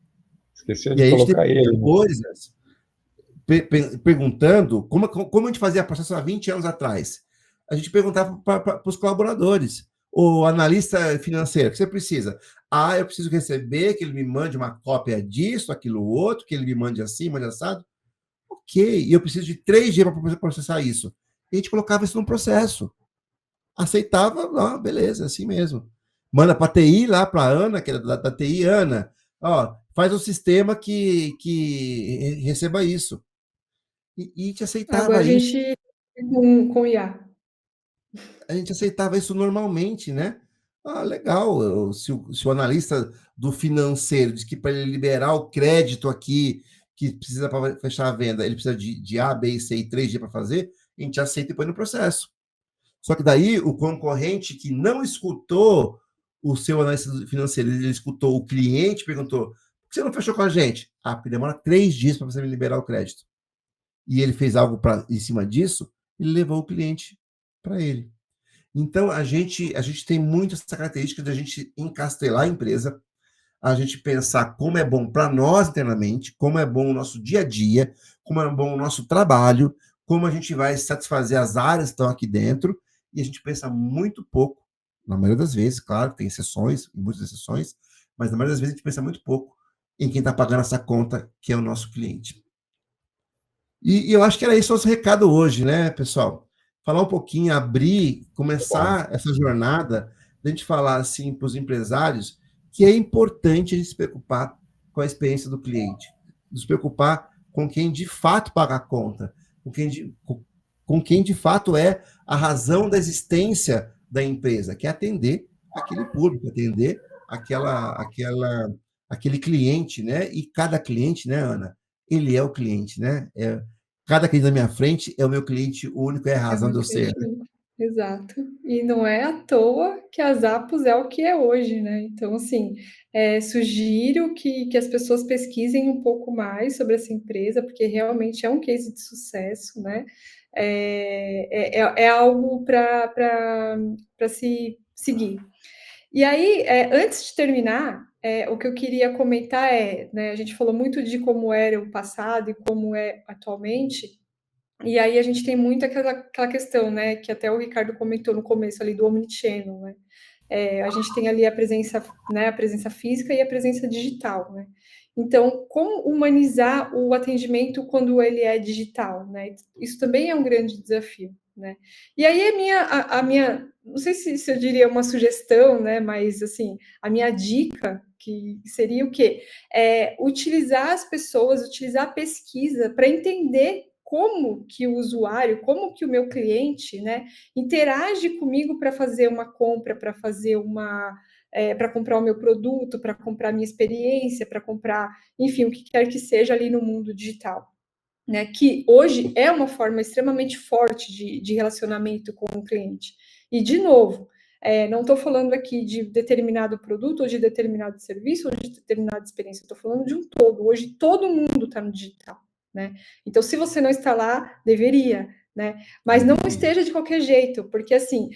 Esqueceu de colocar ele. Coisas perguntando como a gente fazia processo há 20 anos atrás. A gente perguntava para os colaboradores. O analista financeiro, o que você precisa? Eu preciso receber, que ele me mande uma cópia disso, aquilo outro, que ele me mande assim, mande assado. Ok, e eu preciso de 3 dias para processar isso. E a gente colocava isso num processo. Aceitava, beleza, assim mesmo. Manda para a TI, lá para a Ana, que é da TI, Ana, faz um sistema que receba isso. E te aceitava Agora isso. A gente com IA. A gente aceitava isso normalmente, né? Legal. Se o analista do financeiro diz que para ele liberar o crédito aqui, que precisa para fechar a venda, ele precisa de A, B, C e 3 dias para fazer, a gente aceita e põe no processo. Só que daí o concorrente que não escutou o seu analista financeiro, ele escutou o cliente, perguntou: por que você não fechou com a gente? Porque demora 3 dias para você me liberar o crédito. E ele fez algo em cima disso, ele levou o cliente para ele. Então, a gente tem muito essa característica de a gente encastelar a empresa, a gente pensar como é bom para nós internamente, como é bom o nosso dia a dia, como é bom o nosso trabalho, como a gente vai satisfazer as áreas que estão aqui dentro, e a gente pensa muito pouco, na maioria das vezes, claro, tem exceções, muitas exceções, mas na maioria das vezes a gente pensa muito pouco em quem está pagando essa conta, que é o nosso cliente. E eu acho que era esse o nosso recado hoje, né, pessoal? Falar um pouquinho, começar essa jornada, a gente falar assim para os empresários que é importante a gente se preocupar com a experiência do cliente, se preocupar com quem de fato paga a conta, com quem de fato é a razão da existência da empresa, que é atender aquele público, atender aquele cliente, né? E cada cliente, né, Ana? Ele é o cliente, né? Cada cliente na minha frente é o meu cliente único, é a razão de eu ser. Exato. E não é à toa que a Zappos é o que é hoje, né? Então, assim, sugiro que as pessoas pesquisem um pouco mais sobre essa empresa, porque realmente é um case de sucesso, né? É algo para se seguir. E aí, antes de terminar, o que eu queria comentar né, a gente falou muito de como era o passado e como é atualmente, e aí a gente tem muito aquela questão, né, que até o Ricardo comentou no começo ali do omnichannel, né? A gente tem ali a presença, né, a presença física e a presença digital, né? Então, como humanizar o atendimento quando ele é digital, né? Isso também é um grande desafio, né? E aí a minha, não sei se eu diria uma sugestão, né, mas assim, a minha dica que seria o quê? Utilizar as pessoas, utilizar a pesquisa para entender como que o usuário, como que o meu cliente, né, interage comigo para fazer uma compra, para fazer para comprar o meu produto, para comprar a minha experiência, para comprar, enfim, o que quer que seja ali no mundo digital. Né, que hoje é uma forma extremamente forte de relacionamento com o cliente. E, de novo, não estou falando aqui de determinado produto, ou de determinado serviço, ou de determinada experiência, estou falando de um todo. Hoje todo mundo está no digital. Né? Então, se você não está lá, deveria, né? Mas não esteja de qualquer jeito, porque assim,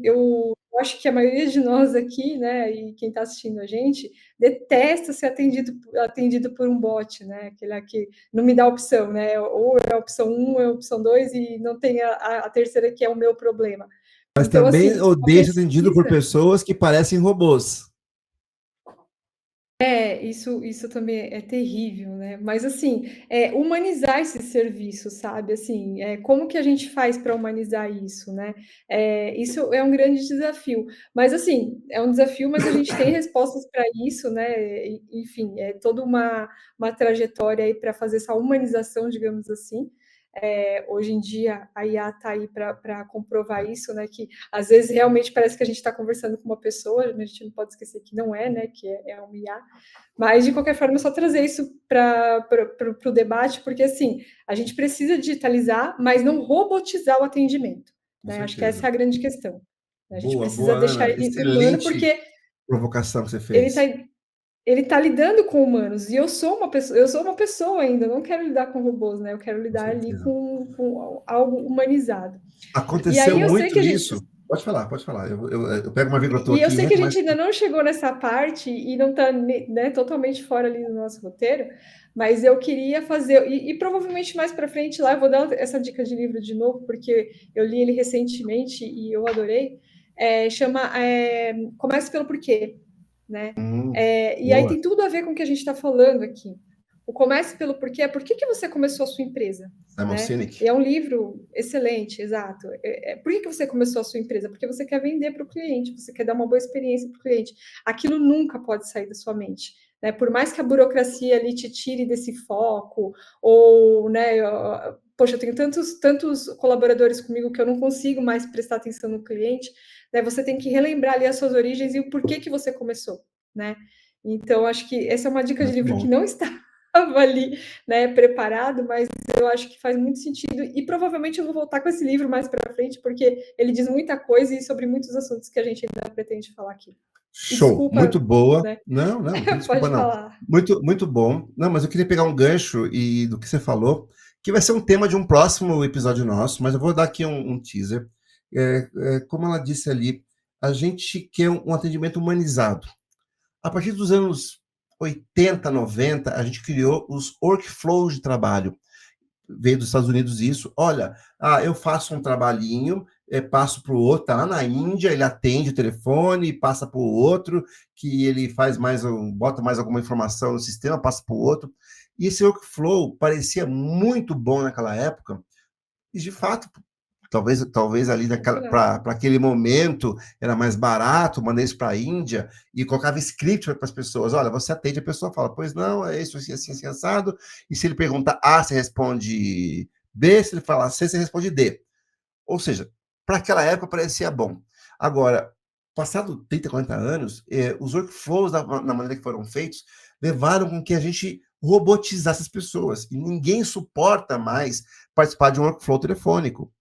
eu acho que a maioria de nós aqui, né, e quem está assistindo a gente, detesta ser atendido por um bot, né? Aquele que não me dá opção, né? Ou é a opção 1, ou é a opção 2, e não tem a terceira que é o meu problema. Mas então, também assim, odeia ser atendido por pessoas que parecem robôs. Isso também é terrível, né? Mas assim, humanizar esse serviço, sabe? Assim, como que a gente faz para humanizar isso, né? Isso é um grande desafio. Mas assim, é um desafio, mas a gente tem respostas para isso, né? Enfim, é toda uma trajetória aí para fazer essa humanização, digamos assim. Hoje em dia a IA está aí para comprovar isso, né? Que às vezes realmente parece que a gente está conversando com uma pessoa, mas a gente não pode esquecer que não é, né? Que é uma IA. Mas, de qualquer forma, é só trazer isso para o debate, porque assim, a gente precisa digitalizar, mas não robotizar o atendimento. Com Né? Acho que essa é certeza. a grande questão. A gente Boa, precisa boa, deixar Ana. ele humano, Excelente porque provocação que você ele está fez. ele tá lidando com humanos, e eu sou uma pessoa ainda, eu não quero lidar com robôs, né? Eu quero Com lidar ali certeza. com algo humanizado. E Aconteceu aí eu sei muito que a gente isso. Pode falar, pode falar. Eu pego uma vírgula tua E eu aqui e sei que a entro mais. gente ainda não chegou nessa parte e não está, né, totalmente fora ali do nosso roteiro, mas eu queria fazer, e provavelmente mais para frente lá, eu vou dar essa dica de livro de novo, porque eu li ele recentemente e eu adorei. Comece pelo porquê, né? E aí Boa. tem tudo a ver com o que a gente está falando aqui. O Comece pelo porquê é por que você começou a sua empresa, Simon né? Sinek. E é um livro excelente, exato. Por que você começou a sua empresa? Porque você quer vender para o cliente, você quer dar uma boa experiência para o cliente. Aquilo nunca pode sair da sua mente. Né? Por mais que a burocracia ali te tire desse foco, ou, né, poxa, eu tenho tantos colaboradores comigo que eu não consigo mais prestar atenção no cliente, né? Você tem que relembrar ali as suas origens e o porquê que você começou, né? Então, acho que essa é uma dica de Muito livro que bom. não estava ali, né, preparado, mas eu acho que faz muito sentido. E provavelmente eu vou voltar com esse livro mais para frente, porque ele diz muita coisa e sobre muitos assuntos que a gente ainda pretende falar aqui. E Show. Muito desculpa, boa. né? Não, não, não tem desculpa, Pode não. falar. Muito, muito bom. Não, mas eu queria pegar um gancho e do que você falou, que vai ser um tema de um próximo episódio nosso, mas eu vou dar aqui um teaser. Como ela disse ali, a gente quer um atendimento humanizado. A partir dos anos 80, 90, a gente criou os workflows de trabalho. Veio dos Estados Unidos isso. Olha, eu faço um trabalhinho, passo para o outro, tá lá na Índia, ele atende o telefone, passa para o outro, que ele faz mais, bota mais alguma informação no sistema, passa para o outro. E esse workflow parecia muito bom naquela época, e de fato, talvez ali para aquele momento era mais barato, mandei isso para a Índia e colocava script para as pessoas. Olha, você atende, a pessoa fala, pois não, é isso, assim, assim, assim, assado. E se ele pergunta A, você responde B, se ele falar C, você responde D. Ou seja, para aquela época parecia bom. Agora, passado 30, 40 anos, os workflows, na maneira que foram feitos, levaram com que a gente robotizasse as pessoas. E ninguém suporta mais participar de um workflow telefônico.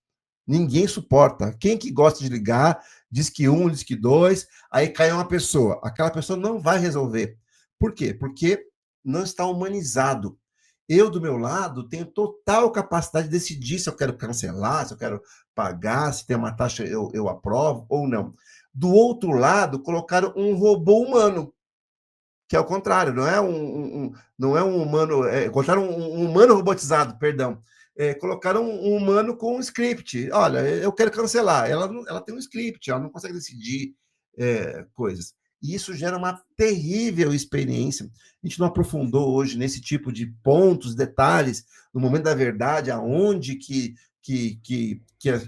Ninguém suporta. Quem que gosta de ligar, diz que um, diz que dois, aí cai uma pessoa. Aquela pessoa não vai resolver. Por quê? Porque não está humanizado. Eu, do meu lado, tenho total capacidade de decidir se eu quero cancelar, se eu quero pagar, se tem uma taxa eu aprovo ou não. Do outro lado, colocaram um robô humano, que é o contrário, não é não é um humano, colocaram um humano robotizado, perdão. Colocaram um humano com um script. Olha, eu quero cancelar. Ela tem um script, ela não consegue decidir coisas. E isso gera uma terrível experiência. A gente não aprofundou hoje nesse tipo de pontos, detalhes, no momento da verdade, aonde que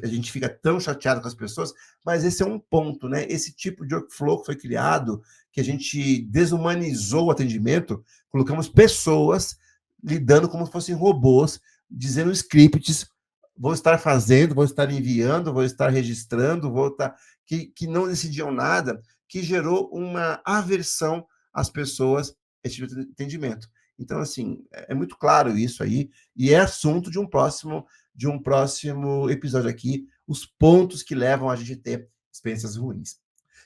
a gente fica tão chateado com as pessoas, mas esse é um ponto, né? Esse tipo de workflow que foi criado, que a gente desumanizou o atendimento, colocamos pessoas lidando como se fossem robôs, dizendo scripts, vou estar fazendo, vou estar enviando, vou estar registrando, vou estar... que não decidiam nada, que gerou uma aversão às pessoas esse tipo de atendimento. Então, assim, é muito claro isso aí, e é assunto de um próximo episódio aqui, os pontos que levam a gente a ter experiências ruins.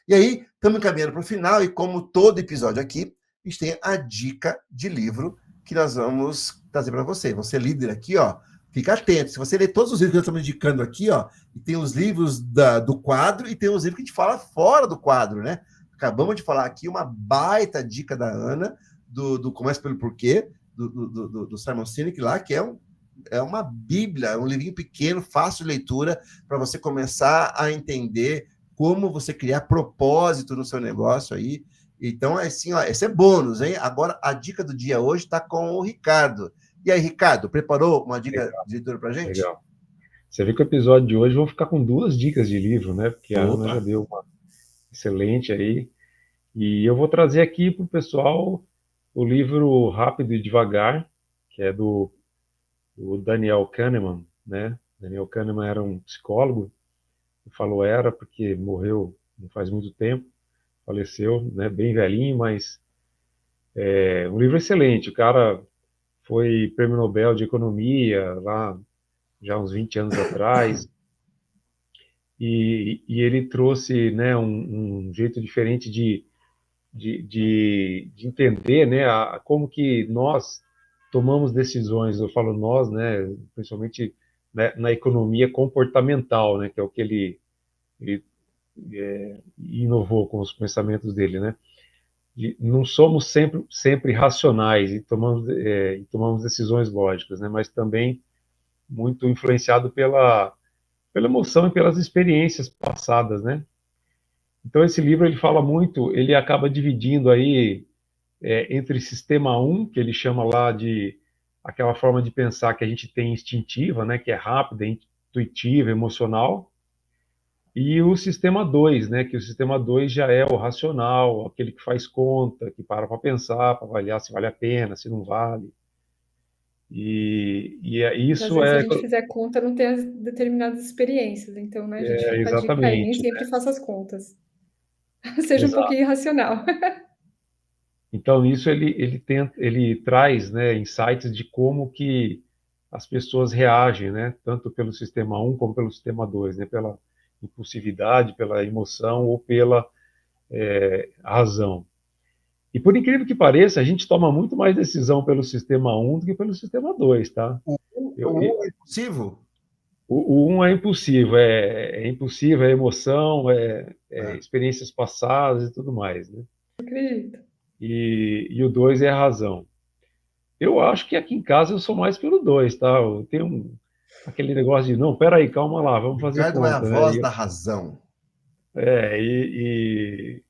E aí, estamos encaminhando para o final, e como todo episódio aqui, a gente tem a dica de livro que nós vamos trazer para você. Você líder aqui, ó, fica atento. Se você ler todos os livros que nós estamos indicando aqui, ó, e tem os livros do quadro e tem os livros que a gente fala fora do quadro, né? Acabamos de falar aqui uma baita dica da Ana, do Comece pelo Porquê, do Simon Sinek lá, que é uma bíblia, é um livrinho pequeno, fácil de leitura, para você começar a entender como você criar propósito no seu negócio aí. Então, assim, ó, esse é bônus, hein? Agora, a dica do dia hoje está com o Ricardo. E aí, Ricardo, preparou uma dica Legal, de leitura para gente? legal. Você vê que o episódio de hoje eu vou ficar com 2 dicas de livro, né? Porque a Ana já Opa! deu uma excelente aí. E eu vou trazer aqui para o pessoal o livro Rápido e Devagar, que é do Daniel Kahneman, né? Daniel Kahneman era um psicólogo, falou era porque morreu não faz muito tempo, faleceu, né? Bem velhinho, mas é um livro excelente. O cara foi prêmio Nobel de Economia lá já uns 20 anos atrás, e ele trouxe, né, um jeito diferente de entender, né, como que nós tomamos decisões. Eu falo nós, né, principalmente, né, na economia comportamental, né, que é o que ele inovou com os pensamentos dele, né. Não somos sempre racionais e tomamos decisões lógicas, né, mas também muito influenciado pela emoção e pelas experiências passadas, né. Então esse livro ele fala muito, ele acaba dividindo aí entre sistema um, que ele chama lá de aquela forma de pensar que a gente tem instintiva, né, que é rápida, intuitiva, emocional, e o sistema 2, né, que o sistema 2 já é o racional, aquele que faz conta, que para pensar, para avaliar se vale a pena, se não vale. Que às Isso vezes, se a gente fizer conta, não tem as determinadas experiências. Então, né, a gente é fica a dica aí, nem exatamente, sempre faça as contas. Seja um exato. pouquinho irracional. Então, nisso ele traz, né, insights de como que as pessoas reagem, né, tanto pelo sistema um como pelo sistema 2, né, pela impulsividade, pela emoção ou pela razão. E por incrível que pareça, a gente toma muito mais decisão pelo sistema um do que pelo sistema 2, tá? O é impulsivo? O 1 é impulsivo, é impulsivo, é emoção, Ah, experiências passadas e tudo mais, né? Não acredito. E o 2 é a razão. Eu acho que aqui em casa eu sou mais pelo 2, tá? Eu tenho aquele negócio de, não, peraí, calma lá, vamos fazer Ricardo é a conta, né? voz da razão. É, e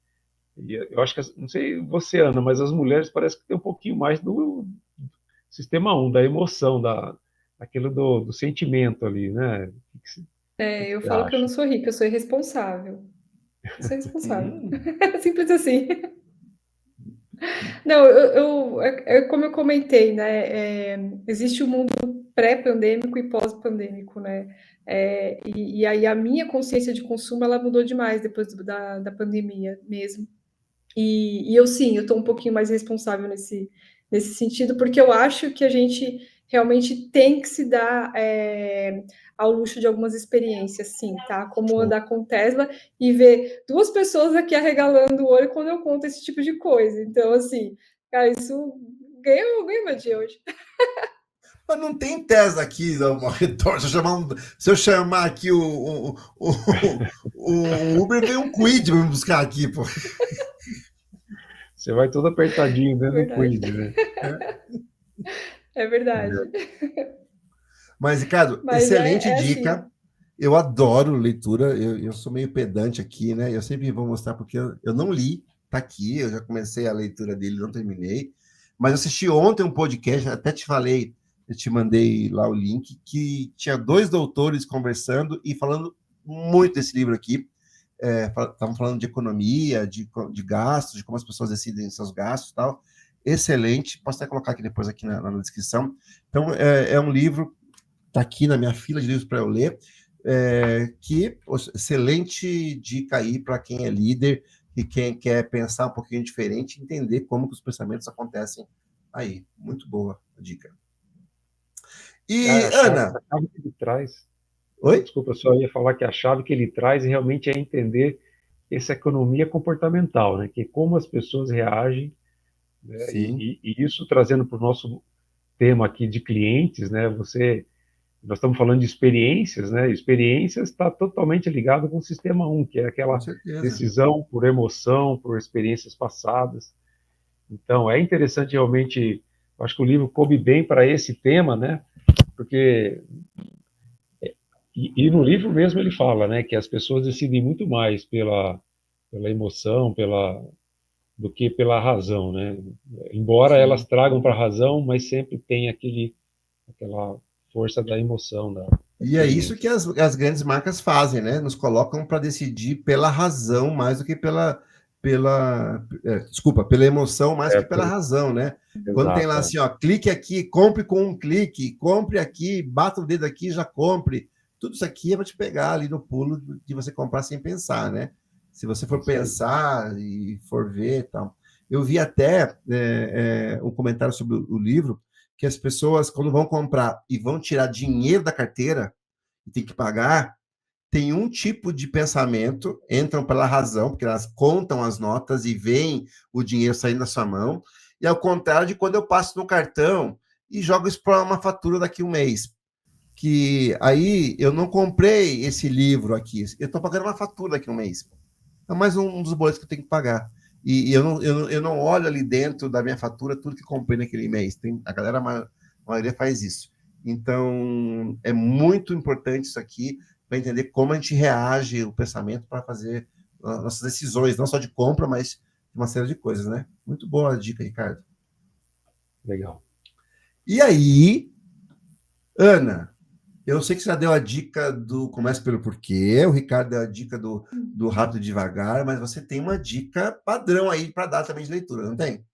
eu acho que, não sei você, Ana, mas as mulheres parece que tem um pouquinho mais do sistema um, da emoção, daquilo do sentimento ali, né? O que Eu você falo que eu não acha? sou rica, eu sou irresponsável. Eu sou responsável. Hum, Simples assim. Não, como eu comentei, né? Existe o mundo pré-pandêmico e pós-pandêmico, né? E aí a minha consciência de consumo ela mudou demais depois da pandemia mesmo. E eu sim, eu estou um pouquinho mais responsável nesse sentido, porque eu acho que a gente realmente tem que se dar ao luxo de algumas experiências, sim, tá? Como show. andar com Tesla e ver duas pessoas aqui arregalando o olho quando eu conto esse tipo de coisa. Então, assim, cara, isso ganhou meu dia hoje. Mas não tem Tesla aqui ao redor. Se eu chamar aqui o Uber, vem um Quid me buscar aqui, pô. Você vai todo apertadinho É dentro do verdade. quiz, né? É verdade. Mas, Ricardo, Mas excelente é assim. dica. Eu adoro leitura. Eu sou meio pedante aqui, né? Eu sempre vou mostrar porque eu não li. Tá aqui, eu já comecei a leitura dele, não terminei. Mas eu assisti ontem um podcast, até te falei, eu te mandei lá o link, que tinha dois doutores conversando e falando muito desse livro aqui. Estavam falando de economia, de gastos, de como as pessoas decidem seus gastos e tal. Excelente. Posso até colocar aqui depois aqui na descrição. Então, é um livro, está aqui na minha fila de livros para eu ler, excelente dica aí para quem é líder e quem quer pensar um pouquinho diferente, entender como que os pensamentos acontecem aí. Muito boa a dica. E, A chave, Ana, a chave que ele traz, oi? desculpa, eu só ia falar que a chave que ele traz realmente é entender essa economia comportamental, né? Que é como as pessoas reagem, né? Sim, E isso trazendo para o nosso tema aqui de clientes, né? Nós estamos falando de experiências, né? Experiências está totalmente ligado com o sistema um, que é com aquela certeza. decisão por emoção, por experiências passadas. Então, é interessante realmente, acho que o livro coube bem para esse tema, né? Porque no livro mesmo ele fala, né, que as pessoas decidem muito mais pela emoção, do que pela razão, né? Embora elas tragam para a razão, mas sempre tem aquela força da emoção, da E é isso experiência. que as grandes marcas fazem, né? Nos colocam para decidir pela razão mais do que desculpa, pela emoção mais do que pela razão, né? Quando tem lá Exato. assim, ó, clique aqui, compre com um clique, compre aqui, bata o dedo aqui, já compre. Tudo isso aqui é para te pegar ali no pulo de você comprar sem pensar, né? Se você for pensar e for ver e tal. Eu vi até um comentário sobre o livro, que as pessoas, quando vão comprar e vão tirar dinheiro da carteira, e tem que pagar, tem um tipo de pensamento, entram pela razão, porque elas contam as notas e veem o dinheiro saindo da sua mão, e ao contrário de quando eu passo no cartão e jogo isso para uma fatura daqui a um mês. Que aí eu não comprei esse livro aqui, eu estou pagando uma fatura daqui a um mês. É mais um dos boletos que eu tenho que pagar. E eu não olho ali dentro da minha fatura tudo que comprei naquele mês. A galera, a maioria faz isso. Então, é muito importante isso aqui para entender como a gente reage o pensamento para fazer nossas decisões, não só de compra, mas de uma série de coisas, né? Muito boa a dica, Ricardo. Legal. E aí, Ana, eu sei que você já deu a dica do Comece pelo Porquê, o Ricardo deu a dica do Rápido e Devagar, mas você tem uma dica padrão aí para dar também de leitura, não tem?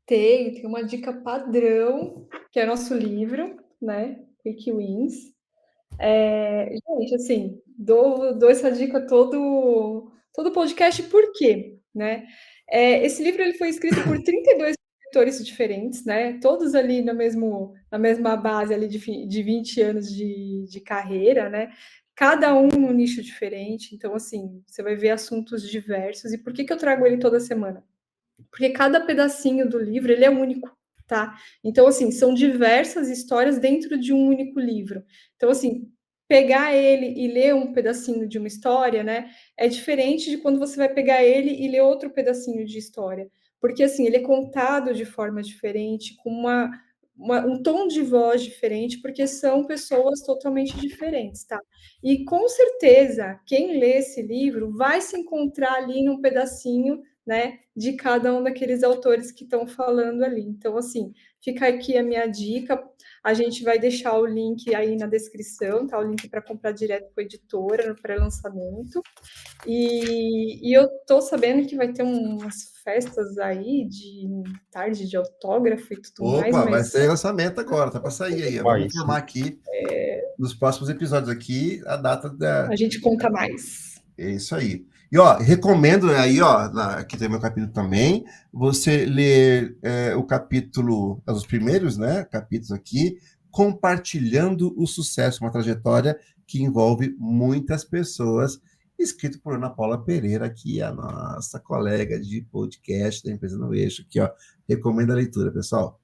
Tem uma dica padrão, que é nosso livro, né? Quick Wins. Gente, assim, dou essa dica todo podcast, por quê? Né? Esse livro ele foi escrito por 32 escritores diferentes, né? Todos ali na mesma base ali de 20 anos de carreira, né? Cada um num nicho diferente. Então, assim, você vai ver assuntos diversos. E por que eu trago ele toda semana? Porque cada pedacinho do livro ele é único, tá? Então, assim, são diversas histórias dentro de um único livro. Então, assim, pegar ele e ler um pedacinho de uma história, né, é diferente de quando você vai pegar ele e ler outro pedacinho de história. Porque, assim, ele é contado de forma diferente, com um tom de voz diferente, porque são pessoas totalmente diferentes, tá? E com certeza, quem lê esse livro vai se encontrar ali num pedacinho, né, de cada um daqueles autores que estão falando ali. Então, assim, fica aqui a minha dica. A gente vai deixar o link aí na descrição, tá? O link para comprar direto com a editora no pré-lançamento. E eu tô sabendo que vai ter umas festas aí de tarde de autógrafo e tudo mais, Opa, vai mas ser lançamento agora, tá para sair aí. Vamos informar aqui nos próximos episódios aqui a data a gente conta mais. É isso aí. E, ó, recomendo aí, ó, aqui tem meu capítulo também, você ler o capítulo, os primeiros, né, capítulos aqui, compartilhando o sucesso, uma trajetória que envolve muitas pessoas, escrito por Ana Paula Pereira, aqui, a nossa colega de podcast da Empresa no Eixo, aqui, ó, recomendo a leitura, pessoal.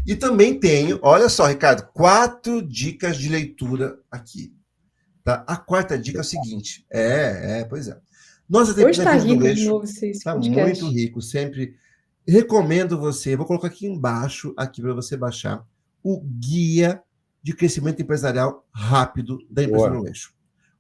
E também tenho, olha só, Ricardo, 4 dicas de leitura aqui. Tá? A quarta dica é o seguinte: pois é. Nós da Hoje está Empresa do rico de Eixo novo esse está muito podcast. rico, sempre recomendo você, vou colocar aqui embaixo, aqui para você baixar, o Guia de Crescimento Empresarial Rápido da Empresa no Eixo.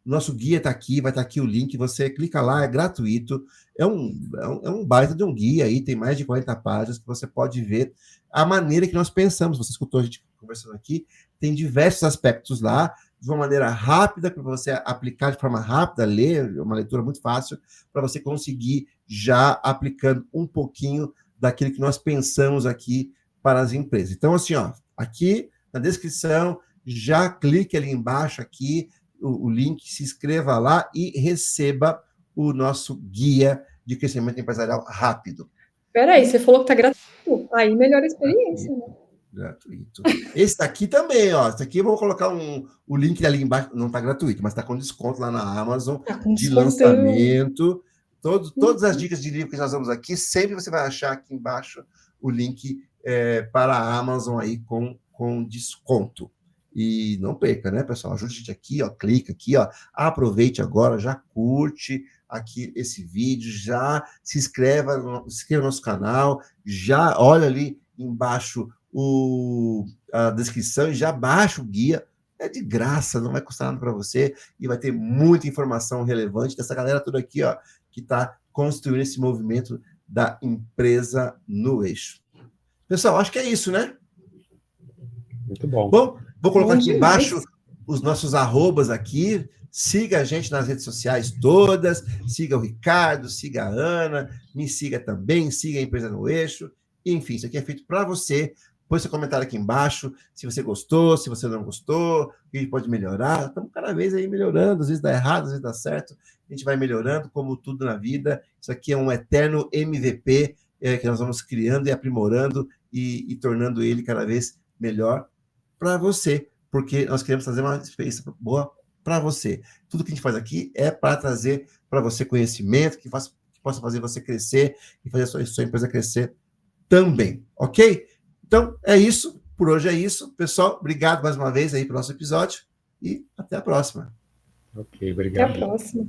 O nosso guia está aqui, vai estar aqui o link, você clica lá, é gratuito, é um baita de um guia aí, tem mais de 40 páginas que você pode ver a maneira que nós pensamos. Você escutou a gente conversando aqui, tem diversos aspectos lá, de uma maneira rápida, para você aplicar de forma rápida, ler, uma leitura muito fácil, para você conseguir já aplicando um pouquinho daquilo que nós pensamos aqui para as empresas. Então, assim, ó, aqui na descrição, já clique ali embaixo aqui, o link, se inscreva lá e receba o nosso guia de crescimento empresarial rápido. Peraí, você falou que tá gratuito? Aí melhora a experiência, né? Gratuito. Esse daqui também, ó. Esse aqui eu vou colocar o link ali embaixo. Não está gratuito, mas está com desconto lá na Amazon Tá com de descontão. lançamento. Todas as dicas de livro que nós damos aqui, sempre você vai achar aqui embaixo o link para a Amazon aí com desconto. E não perca, né, pessoal? Ajude a gente aqui, ó. Clica aqui, ó. Aproveite agora, já curte aqui esse vídeo, já se inscreva no nosso canal, já olha ali embaixo a descrição e já baixa o guia. É de graça, não vai custar nada para você e vai ter muita informação relevante dessa galera toda aqui, ó, que está construindo esse movimento da empresa no eixo. Pessoal, acho que é isso, né? Muito bom. Bom, vou colocar Bom aqui demais. embaixo os nossos arrobas aqui. Siga a gente nas redes sociais todas. Siga o Ricardo, siga a Ana, me siga também, siga a Empresa no Eixo. Enfim, isso aqui é feito para você. Põe seu comentário aqui embaixo, se você gostou, se você não gostou, o que a gente pode melhorar. Estamos cada vez aí melhorando, às vezes dá errado, às vezes dá certo. A gente vai melhorando, como tudo na vida. Isso aqui é um eterno MVP que nós vamos criando e aprimorando e tornando ele cada vez melhor para você, porque nós queremos trazer uma experiência boa para você. Tudo que a gente faz aqui é para trazer para você conhecimento que possa fazer você crescer e fazer a sua empresa crescer também, ok? Então, é isso. Por hoje é isso. Pessoal, obrigado mais uma vez aí pelo nosso episódio e até a próxima. Ok, obrigado. Até a próxima.